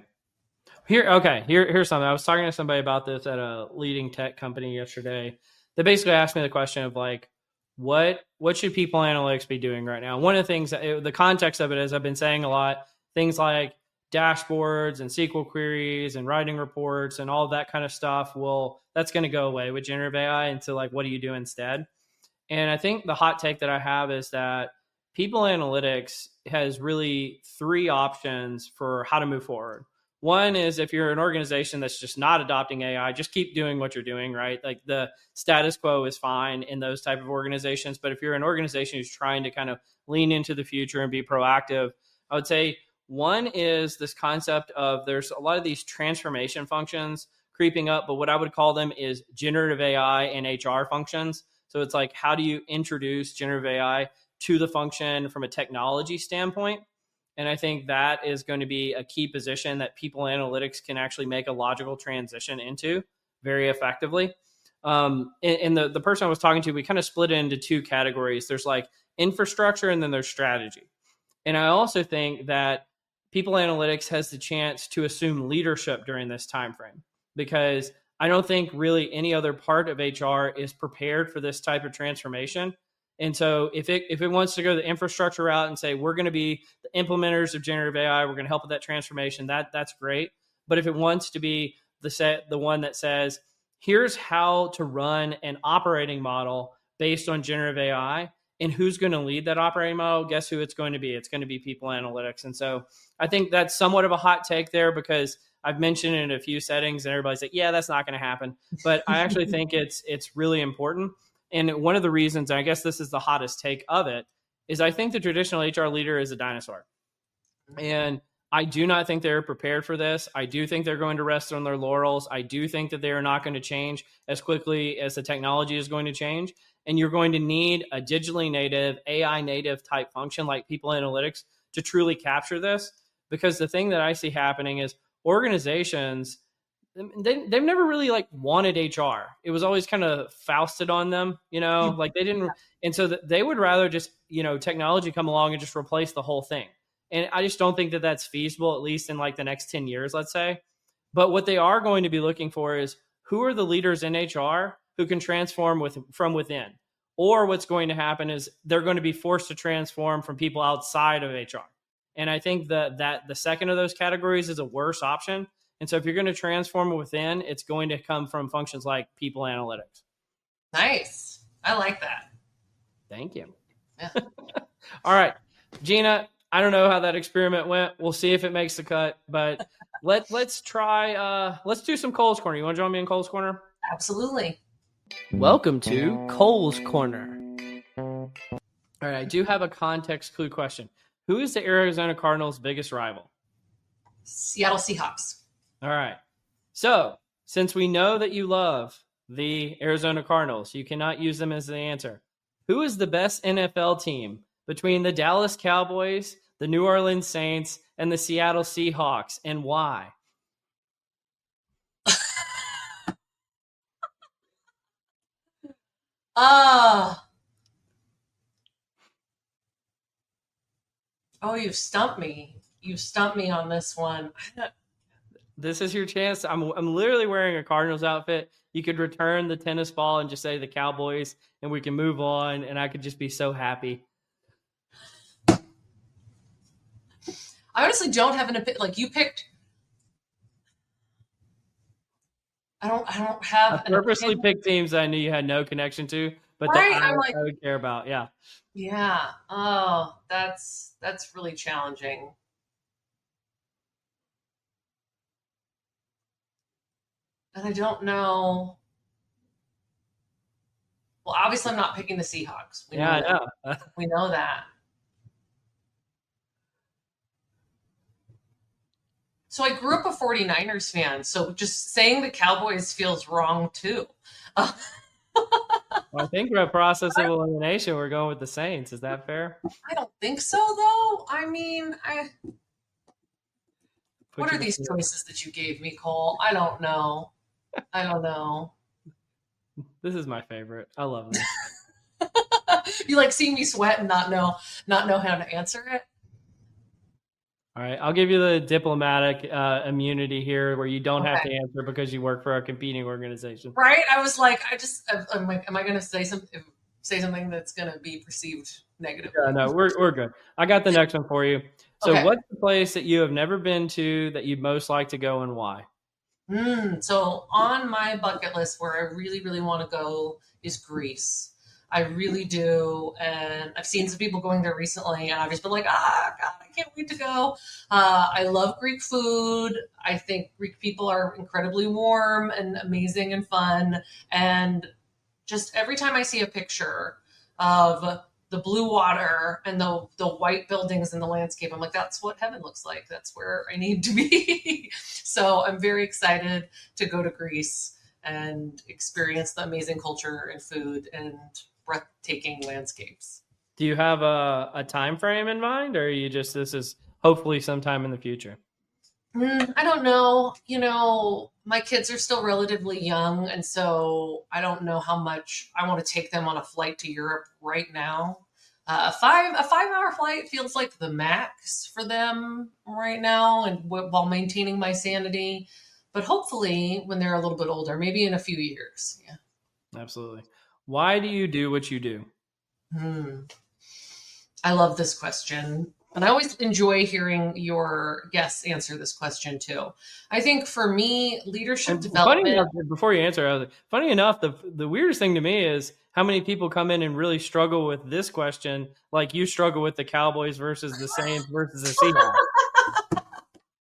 Here's something. I was talking to somebody about this at a leading tech company yesterday. They basically asked me the question of like, what should people analytics be doing right now? One of the things, the context of it is I've been saying a lot, things like dashboards and SQL queries and writing reports and all of that kind of stuff. Well, that's going to go away with generative AI. And so like, what do you do instead? And I think the hot take that I have is that people analytics has really 3 options for how to move forward. One is if you're an organization that's just not adopting AI, just keep doing what you're doing, right? Like the status quo is fine in those type of organizations. But if you're an organization who's trying to kind of lean into the future and be proactive, I would say one is this concept of there's a lot of these transformation functions creeping up, but what I would call them is generative AI and HR functions. So it's like, how do you introduce generative AI to the function from a technology standpoint? And I think that is going to be a key position that people analytics can actually make a logical transition into very effectively. And the person I was talking to, we kind of split it into 2 categories. There's like infrastructure and then there's strategy. And I also think that people analytics has the chance to assume leadership during this time frame because I don't think really any other part of HR is prepared for this type of transformation. And so if it wants to go the infrastructure route and say we're going to be the implementers of generative AI, we're going to help with that transformation, that's great. But if it wants to be the one that says here's how to run an operating model based on generative AI and who's going to lead that operating model, guess who it's going to be? It's going to be people analytics. And so I think that's somewhat of a hot take there because I've mentioned it in a few settings and everybody's like, yeah, that's not going to happen. But I actually think it's really important. And one of the reasons, I guess this is the hottest take of it, is I think the traditional HR leader is a dinosaur. And I do not think they're prepared for this. I do think they're going to rest on their laurels. I do think that they are not going to change as quickly as the technology is going to change. And you're going to need a digitally native, AI native type function like people analytics to truly capture this. Because the thing that I see happening is organizations, they've never really like wanted HR. It was always kind of foisted on them, like they didn't. And so they would rather just, technology come along and just replace the whole thing. And I just don't think that that's feasible, at least in like the next 10 years, let's say. But what they are going to be looking for is who are the leaders in HR who can transform from within? Or what's going to happen is they're going to be forced to transform from people outside of HR. And I think that the second of those categories is a worse option. And so if you're going to transform within, it's going to come from functions like people analytics. Nice. I like that. Thank you. Yeah. All right, Gina, I don't know how that experiment went. We'll see if it makes the cut, but Let's try. Let's do some Cole's Corner. You want to join me in Cole's Corner? Absolutely. Welcome to Cole's Corner. All right, I do have a context clue question. Who is the Arizona Cardinals' biggest rival? Seattle Seahawks. All right. So, since we know that you love the Arizona Cardinals, you cannot use them as the answer. Who is the best NFL team between the Dallas Cowboys, the New Orleans Saints, and the Seattle Seahawks, and why? Oh, you've stumped me. You've stumped me on this one. This is your chance. I'm literally wearing a Cardinals outfit. You could return the tennis ball and just say the Cowboys, and we can move on, and I could just be so happy. I honestly don't have an opinion. Like, you picked. I don't have. I purposely picked teams that I knew you had no connection to, but right? that I would care about. Yeah. Yeah. Oh, that's really challenging. And I don't know. Well, obviously, I'm not picking the Seahawks. I know. We know that. So I grew up a 49ers fan, so just saying the Cowboys feels wrong too. Well, I think we're a process of elimination. We're going with the Saints. Is that fair? I don't think so, though. I mean, what are these choices that you gave me, Cole? I don't know. This is my favorite. I love this. You like seeing me sweat and not know how to answer it? All right, I'll give you the diplomatic immunity here, where you don't have to answer because you work for a competing organization. Right? I was like, am I going to say something that's going to be perceived negatively? Yeah, no, we're good. I got the next one for you. So, what's the place that you have never been to that you'd most like to go, and why? So on my bucket list, where I really, really want to go is Greece. I really do. And I've seen some people going there recently, and I've just been like, God, I can't wait to go. I love Greek food. I think Greek people are incredibly warm and amazing and fun. And just every time I see a picture of the blue water and the white buildings and the landscape, I'm like, that's what heaven looks like. That's where I need to be. So I'm very excited to go to Greece and experience the amazing culture and food and breathtaking landscapes. Do you have a time frame in mind, or are you just, this is hopefully sometime in the future? I don't know. My kids are still relatively young, and so I don't know how much I want to take them on a flight to Europe right now. A 5-hour flight feels like the max for them right now, and while maintaining my sanity. But hopefully, when they're a little bit older, maybe in a few years. Yeah. Absolutely. Why do you do what you do? I love this question. And I always enjoy hearing your guests answer this question too. I think for me, leadership development. Funny enough, before you answer, I was like, funny enough, the weirdest thing to me is how many people come in and really struggle with this question, like you struggle with the Cowboys versus the Saints versus the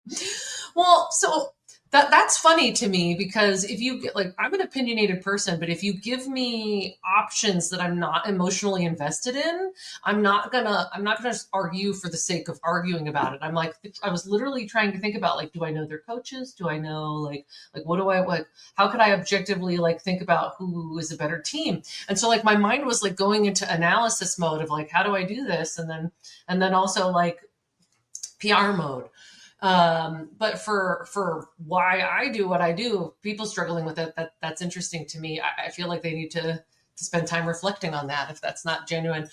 Seahawks. Well, so that's funny to me, because if you get, like, I'm an opinionated person, but if you give me options that I'm not emotionally invested in, I'm not gonna argue for the sake of arguing about it. I was literally trying to think about, like, do I know their coaches? Do I know like what do I like? How could I objectively think about who is a better team? And so my mind was going into analysis mode of how do I do this, and then also PR mode. But for why I do what I do, people struggling with it, that's interesting to me. I feel like they need to spend time reflecting on that if that's not genuine.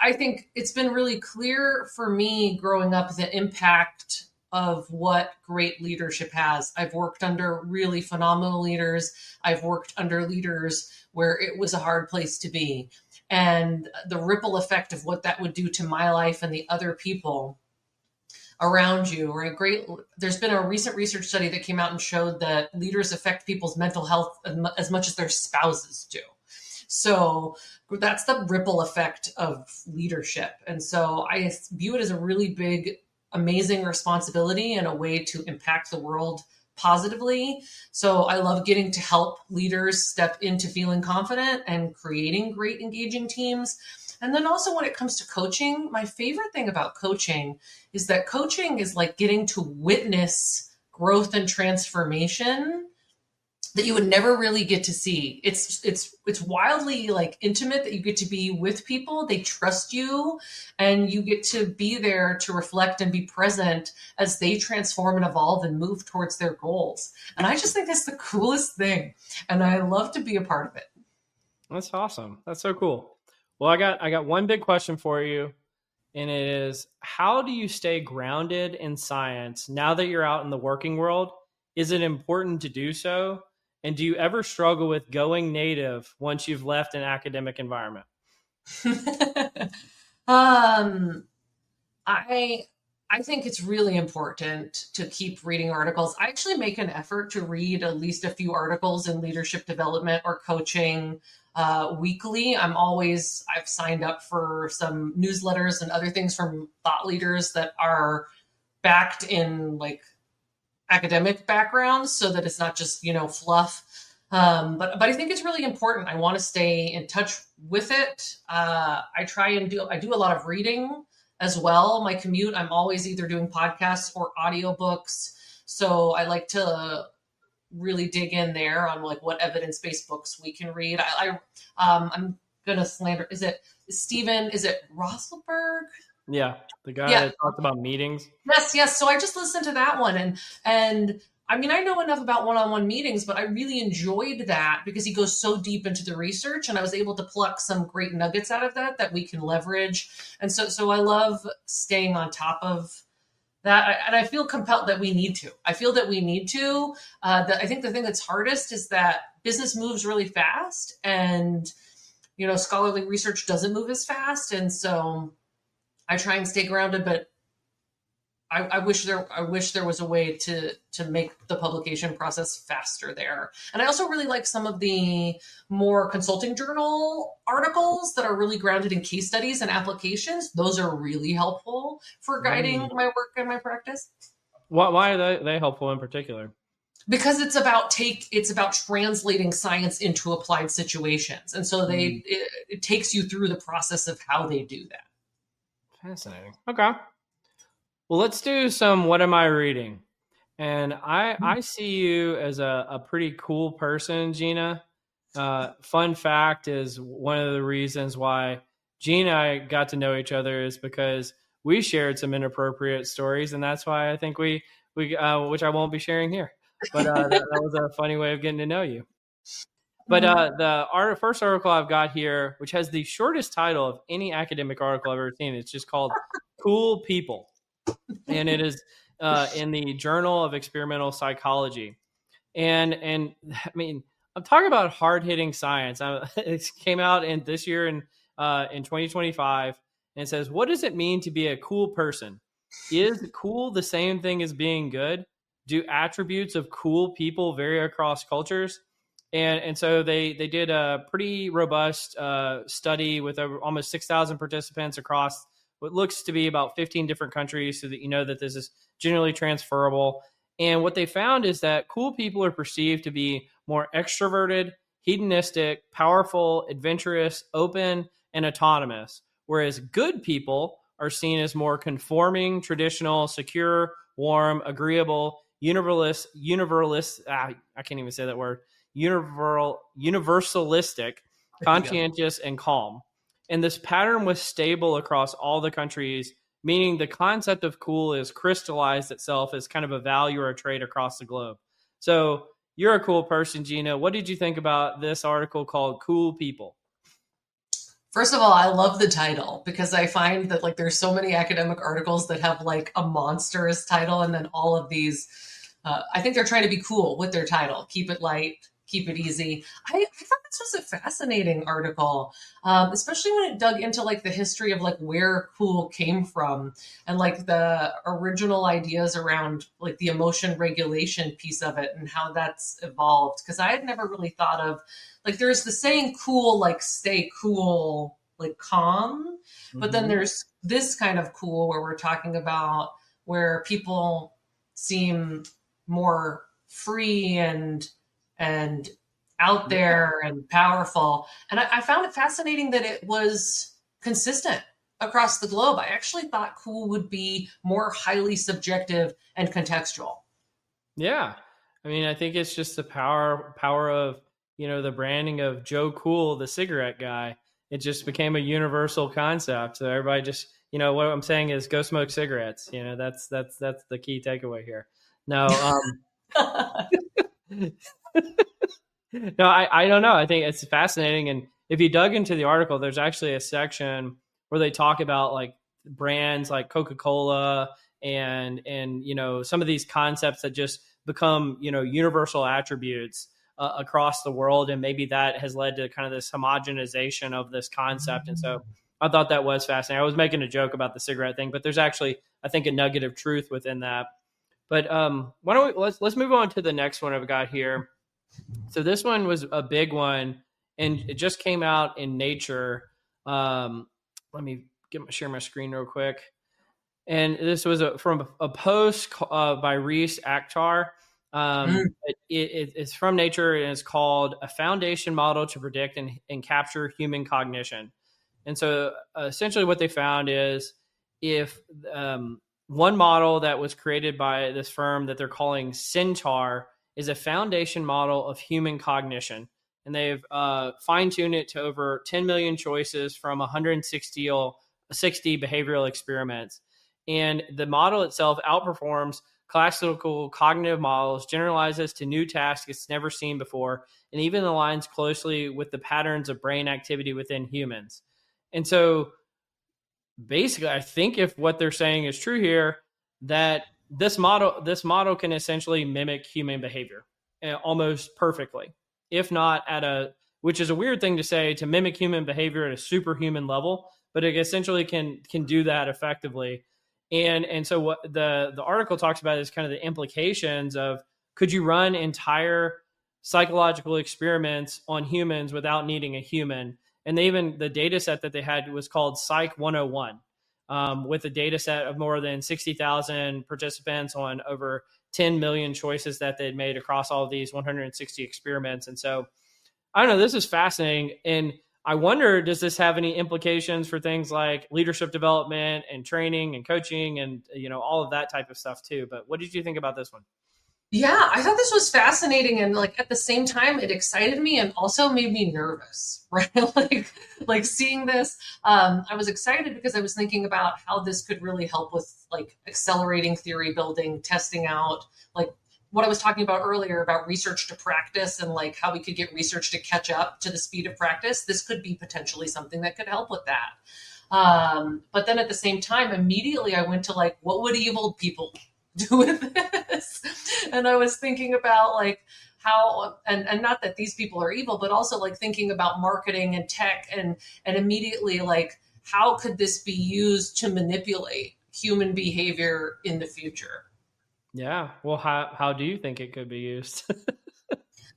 I think it's been really clear for me growing up the impact of what great leadership has. I've worked under really phenomenal leaders. I've worked under leaders where it was a hard place to be. And the ripple effect of what that would do to my life and the other people around you, right? There's been a recent research study that came out and showed that leaders affect people's mental health as much as their spouses do. So that's the ripple effect of leadership. And so I view it as a really big amazing responsibility and a way to impact the world positively. So I love getting to help leaders step into feeling confident and creating great, engaging teams. And then also when it comes to coaching, my favorite thing about coaching is that coaching is like getting to witness growth and transformation that you would never really get to see. It's wildly like intimate that you get to be with people. They trust you and you get to be there to reflect and be present as they transform and evolve and move towards their goals. And I just think that's the coolest thing. And I love to be a part of it. That's awesome. That's so cool. Well, I got one big question for you, and it is, how do you stay grounded in science now that you're out in the working world? Is it important to do so? And do you ever struggle with going native once you've left an academic environment? um, I I think it's really important to keep reading articles. I actually make an effort to read at least a few articles in leadership development or coaching weekly. I've signed up for some newsletters and other things from thought leaders that are backed in like academic backgrounds so that it's not just, fluff. But I think it's really important. I want to stay in touch with it. I do a lot of reading as well. My commute, I'm always either doing podcasts or audiobooks. So I like to really dig in there on like what evidence-based books we can read. I'm gonna slander. Is it Rothelberg? Yeah, the guy Yeah. that talked about meetings. Yes. So I just listened to that one, and I mean I know enough about one-on-one meetings, but I really enjoyed that because he goes so deep into the research, and I was able to pluck some great nuggets out of that we can leverage. And so I love staying on top of that, and I feel compelled that we need to. I feel that we need to. I think the thing that's hardest is that business moves really fast, and scholarly research doesn't move as fast, and so I try and stay grounded, but I wish there was a way to make the publication process faster there. And I also really like some of the more consulting journal articles that are really grounded in case studies and applications. Those are really helpful for guiding my work and my practice. Why are they helpful in particular? Because it's about translating science into applied situations. And so it takes you through the process of how they do that. Fascinating. Okay. Well, let's do some what am I reading? And I see you as a pretty cool person, Gina. Fun fact is one of the reasons why Gina and I got to know each other is because we shared some inappropriate stories, and that's why I think we which I won't be sharing here. But that was a funny way of getting to know you. But the first article I've got here, which has the shortest title of any academic article I've ever seen, it's just called "Cool People." And it is in the Journal of Experimental Psychology. And I mean, I'm talking about hard hitting science. It came out this year in 2025, and it says, "What does it mean to be a cool person? Is cool the same thing as being good? Do attributes of cool people vary across cultures?" And so they did a pretty robust study with almost 6,000 participants across what looks to be about 15 different countries, so that you know that this is generally transferable. And what they found is that cool people are perceived to be more extroverted, hedonistic, powerful, adventurous, open, and autonomous, whereas good people are seen as more conforming, traditional, secure, warm, agreeable, I can't even say that word, universalistic, conscientious, and calm. And this pattern was stable across all the countries, meaning the concept of cool is crystallized itself as kind of a value or a trait across the globe. So you're a cool person, Gina. What did you think about this article called Cool People? First of all, I love the title because I find that like there's so many academic articles that have like a monstrous title, and then all of these, I think they're trying to be cool with their title. Keep it light, keep it easy. I thought this was a fascinating article, especially when it dug into like the history of like where cool came from and like the original ideas around like the emotion regulation piece of it and how that's evolved. Because I had never really thought of like there's the saying cool, like stay cool, like calm, but then there's this kind of cool where we're talking about where people seem more free and out there and powerful. And I found it fascinating that it was consistent across the globe. I actually thought cool would be more highly subjective and contextual. Yeah. I mean, I think it's just the power of, the branding of Joe Cool, the cigarette guy. It just became a universal concept. So everybody just, what I'm saying is go smoke cigarettes. That's the key takeaway here. No, no, I don't know. I think it's fascinating. And if you dug into the article, there's actually a section where they talk about like brands like Coca-Cola and some of these concepts that just become universal attributes across the world, and maybe that has led to kind of this homogenization of this concept. And so I thought that was fascinating. I was making a joke about the cigarette thing, but there's actually, I think, a nugget of truth within that. But why don't let's move on to the next one I've got here. So this one was a big one, and it just came out in Nature. Let me share my screen real quick. And this was from a post by Reese Akhtar. It's from Nature, and it's called "A Foundation Model to Predict and Capture Human Cognition." And so essentially what they found is if one model that was created by this firm that they're calling Centaur is a foundation model of human cognition. And they've fine-tuned it to over 10 million choices from 160 behavioral experiments. And the model itself outperforms classical cognitive models, generalizes to new tasks it's never seen before, and even aligns closely with the patterns of brain activity within humans. And so basically, I think if what they're saying is true here, that this model can essentially mimic human behavior almost perfectly, if not which is a weird thing to say, to mimic human behavior at a superhuman level, but it essentially can do that effectively. And so what the article talks about is kind of the implications of, could you run entire psychological experiments on humans without needing a human? And the data set that they had was called Psych 101. With a data set of more than 60,000 participants on over 10 million choices that they'd made across all of these 160 experiments. And so, I don't know, this is fascinating. And I wonder, does this have any implications for things like leadership development and training and coaching and, all of that type of stuff too? But what did you think about this one? Yeah, I thought this was fascinating, and like at the same time, it excited me and also made me nervous, right? like seeing this, I was excited because I was thinking about how this could really help with like accelerating theory building, testing out, like what I was talking about earlier about research to practice and like how we could get research to catch up to the speed of practice. This could be potentially something that could help with that. But then at the same time, immediately I went to like, what would evil people do with this? And I was thinking about like how, and not that these people are evil, but also like thinking about marketing and tech and immediately like, how could this be used to manipulate human behavior in the future? Yeah. Well, how do you think it could be used?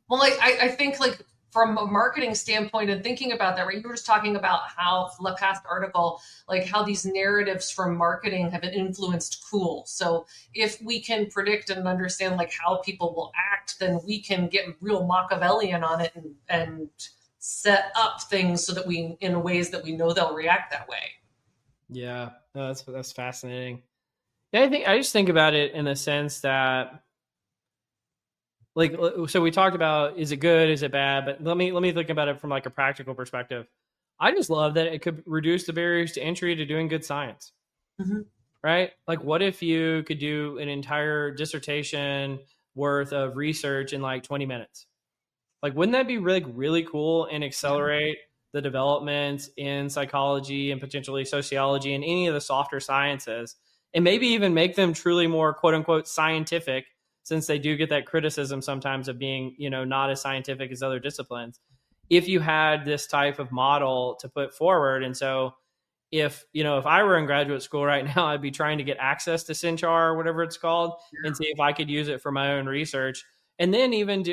Well, like I think like from a marketing standpoint and thinking about that, right? You were just talking about how the past article, like how these narratives from marketing have influenced cool. So if we can predict and understand like how people will act, then we can get real Machiavellian on it and set up things so that we, in ways that we know they'll react that way. Yeah, no, that's fascinating. Yeah, I just think about it in the sense that, like, so we talked about, is it good, is it bad? But let me think about it from like a practical perspective. I just love that it could reduce the barriers to entry to doing good science. Mm-hmm. Right? Like, what if you could do an entire dissertation worth of research in like 20 minutes? Like, wouldn't that be really, really cool and accelerate the developments in psychology and potentially sociology and any of the softer sciences, and maybe even make them truly more quote unquote scientific, since they do get that criticism sometimes of being, not as scientific as other disciplines, if you had this type of model to put forward. And so if I were in graduate school right now, I'd be trying to get access to Centaur or whatever it's called, and see if I could use it for my own research. And then even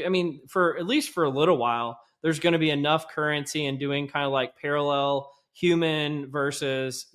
for at least for a little while, there's going to be enough currency in doing kind of like parallel human versus,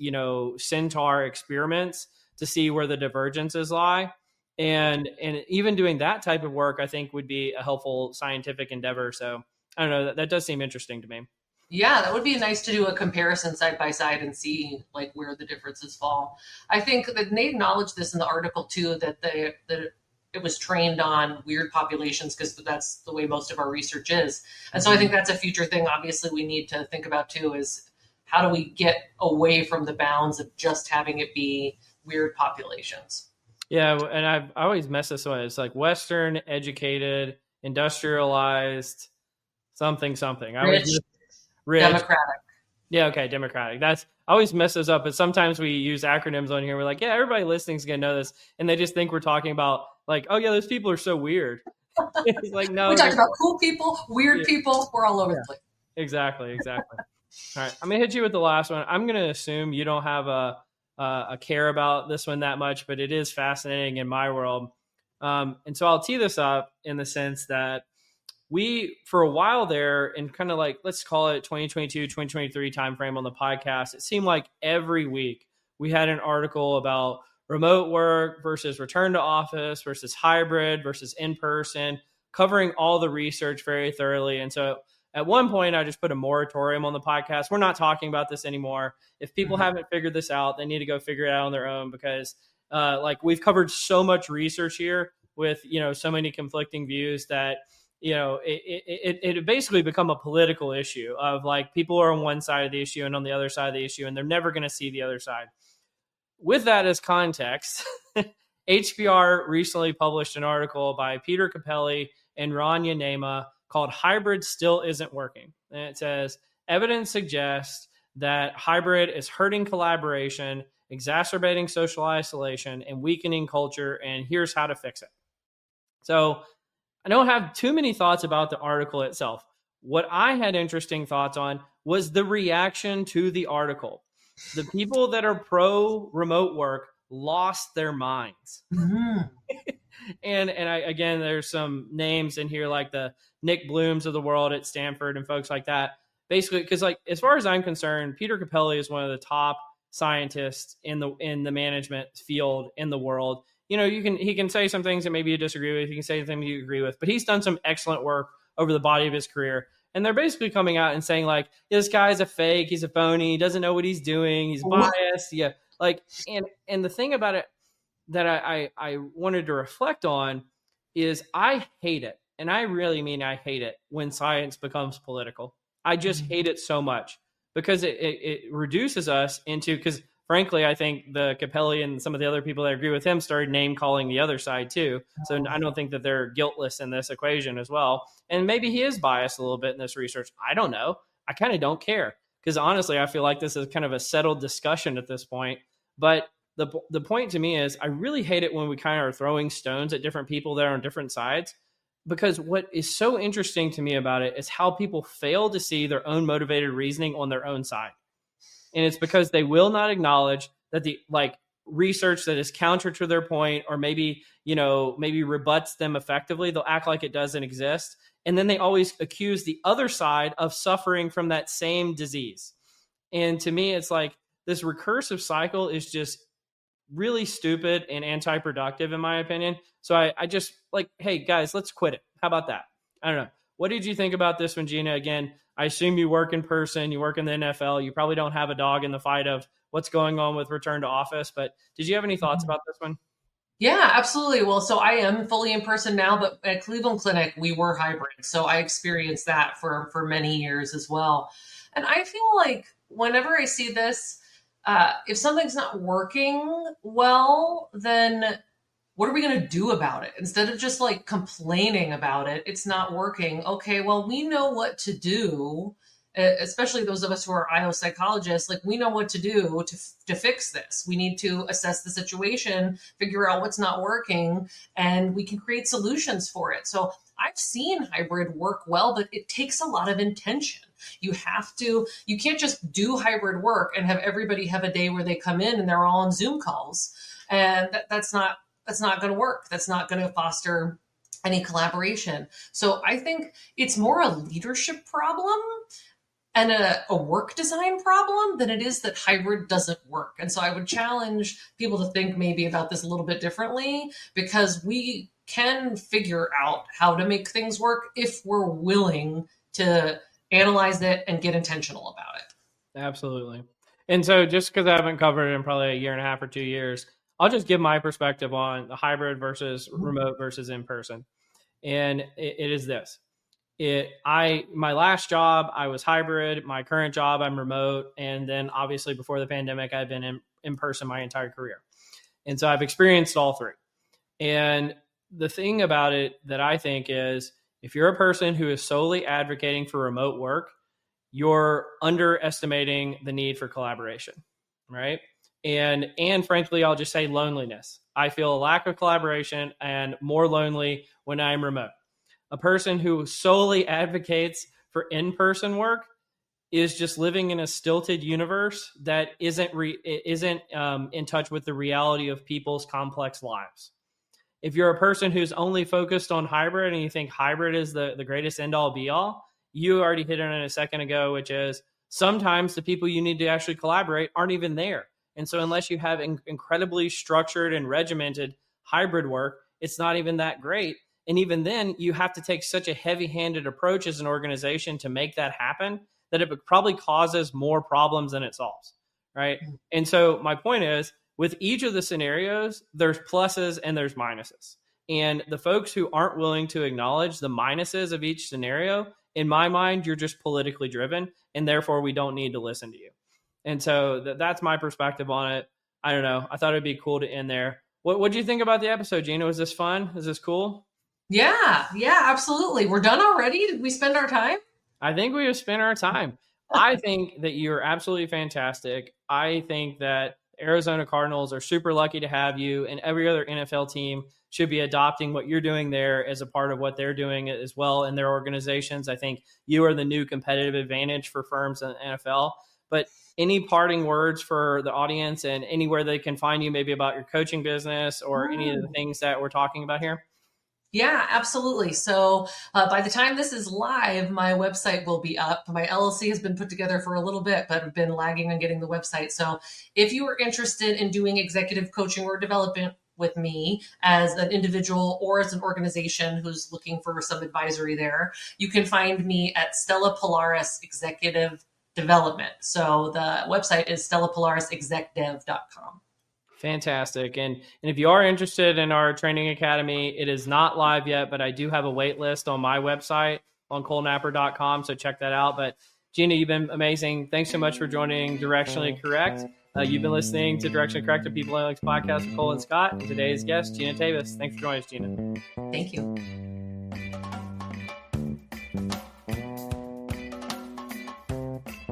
Centaur experiments to see where the divergences lie. And even doing that type of work, I think, would be a helpful scientific endeavor. So I don't know, that does seem interesting to me. Yeah, that would be nice to do a comparison side by side and see like where the differences fall. I think that they acknowledged this in the article too, that it was trained on weird populations because that's the way most of our research is. And so I think that's a future thing. Obviously, we need to think about too is how do we get away from the bounds of just having it be weird populations? Yeah, and I always mess this one. It's like Western, educated, industrialized, something, something. I always Rich, rich. democratic. Yeah, okay, democratic. I always mess those up. But sometimes we use acronyms on here. We're like, yeah, everybody listening is gonna know this, and they just think we're talking about like, oh yeah, those people are so weird. It's like, no, We talked about cool people, weird people. We're all over the place. exactly. All right, I'm gonna hit you with the last one. I'm gonna assume you don't have a care about this one that much, but it is fascinating in my world. And so I'll tee this up in the sense that we, for a while there, in kind of like, let's call it 2022, 2023 timeframe on the podcast, it seemed like every week we had an article about remote work versus return to office versus hybrid versus in person, covering all the research very thoroughly. And so at one point, I just put a moratorium on the podcast. We're not talking about this anymore. If people haven't figured this out, they need to go figure it out on their own because like we've covered so much research here with, so many conflicting views that, it basically become a political issue of like people are on one side of the issue and on the other side of the issue, and they're never going to see the other side. With that as context, HBR recently published an article by Peter Capelli and Rania Nema called Hybrid Still Isn't Working. And it says, evidence suggests that hybrid is hurting collaboration, exacerbating social isolation, and weakening culture, and here's how to fix it. So I don't have too many thoughts about the article itself. What I had interesting thoughts on was the reaction to the article. The people that are pro remote work lost their minds. And again, there's some names in here like the Nick Blooms of the world at Stanford and folks like that. Basically, because like as far as I'm concerned, Peter Capelli is one of the top scientists in the management field in the world. He can say some things that maybe you disagree with. He can say things you agree with, but he's done some excellent work over the body of his career. And they're basically coming out and saying like, this guy's a fake, he's a phony, he doesn't know what he's doing, he's biased. Yeah. Like, and the thing about it that I wanted to reflect on is I hate it. And I really mean, I hate it when science becomes political. I just hate it so much because it reduces us into, because frankly, I think the Capelli and some of the other people that agree with him started name calling the other side too. So I don't think that they're guiltless in this equation as well. And maybe he is biased a little bit in this research. I don't know. I kind of don't care because honestly, I feel like this is kind of a settled discussion at this point. But the point to me is I really hate it when we kind of are throwing stones at different people that are on different sides. Because what is so interesting to me about it is how people fail to see their own motivated reasoning on their own side. And it's because they will not acknowledge that the research that is counter to their point or maybe rebuts them effectively, they'll act like it doesn't exist. And then they always accuse the other side of suffering from that same disease. And to me, it's like this recursive cycle is just really stupid and anti-productive in my opinion. So I just like, hey guys, let's quit it. How about that? I don't know. What did you think about this one, Gina? Again, I assume you work in person, you work in the NFL, you probably don't have a dog in the fight of what's going on with return to office, but did you have any thoughts about this one? Yeah, absolutely. Well, so I am fully in person now, but at Cleveland Clinic, we were hybrid. So I experienced that for many years as well. And I feel like whenever I see this, if something's not working well, then what are we going to do about it? Instead of just like complaining about it, it's not working. Okay, well, we know what to do, especially those of us who are IO psychologists. Like we know what to do to fix this. We need to assess the situation, figure out what's not working, and we can create solutions for it. So I've seen hybrid work well, but it takes a lot of intention. You can't just do hybrid work and have everybody have a day where they come in and they're all on Zoom calls. And that's not going to work. That's not going to foster any collaboration. So I think it's more a leadership problem and a work design problem than it is that hybrid doesn't work. And so I would challenge people to think maybe about this a little bit differently, because we can figure out how to make things work if we're willing to analyze it and get intentional about it. Absolutely. And so just because I haven't covered it in probably a year and a half or 2 years, I'll just give my perspective on the hybrid versus remote versus in person. And it is this. My last job, I was hybrid. My current job, I'm remote. And then obviously before the pandemic, I've been in person my entire career. And so I've experienced all three. And the thing about it that I think is, if you're a person who is solely advocating for remote work, you're underestimating the need for collaboration, right? And frankly, I'll just say loneliness. I feel a lack of collaboration and more lonely when I'm remote. A person who solely advocates for in-person work is just living in a stilted universe that isn't in touch with the reality of people's complex lives. If you're a person who's only focused on hybrid and you think hybrid is the greatest end all be all, you already hit on it a second ago, which is sometimes the people you need to actually collaborate aren't even there. And so unless you have incredibly structured and regimented hybrid work, it's not even that great. And even then, you have to take such a heavy-handed approach as an organization to make that happen that it probably causes more problems than it solves, right? And so my point is, with each of the scenarios, there's pluses and there's minuses. And the folks who aren't willing to acknowledge the minuses of each scenario, in my mind, you're just politically driven, and therefore we don't need to listen to you. And so that's my perspective on it. I don't know. I thought it'd be cool to end there. What do you think about the episode, Gina? Was this fun? Is this cool? Yeah, absolutely. We're done already? Did we spend our time? I think we have spent our time. I think that you're absolutely fantastic. I think that Arizona Cardinals are super lucky to have you, and every other NFL team should be adopting what you're doing there as a part of what they're doing as well in their organizations. I think you are the new competitive advantage for firms in the NFL. But any parting words for the audience and anywhere they can find you, maybe about your coaching business or any of the things that we're talking about here? Yeah, absolutely. So by the time this is live, my website will be up. My LLC has been put together for a little bit, but I've been lagging on getting the website. So if you are interested in doing executive coaching or development with me as an individual or as an organization who's looking for some advisory there, you can find me at Stella Polaris Executive Development. So the website is stellapolarisexecdev.com. Fantastic. And if you are interested in our training academy, it is not live yet, but I do have a wait list on my website on colenapper.com. So check that out. But Gina, you've been amazing. Thanks so much for joining Directionally Correct. You've been listening to Directionally Correct, a People Analytics podcast with Cole and Scott. And today's guest, Gina Thoebes. Thanks for joining us, Gina. Thank you.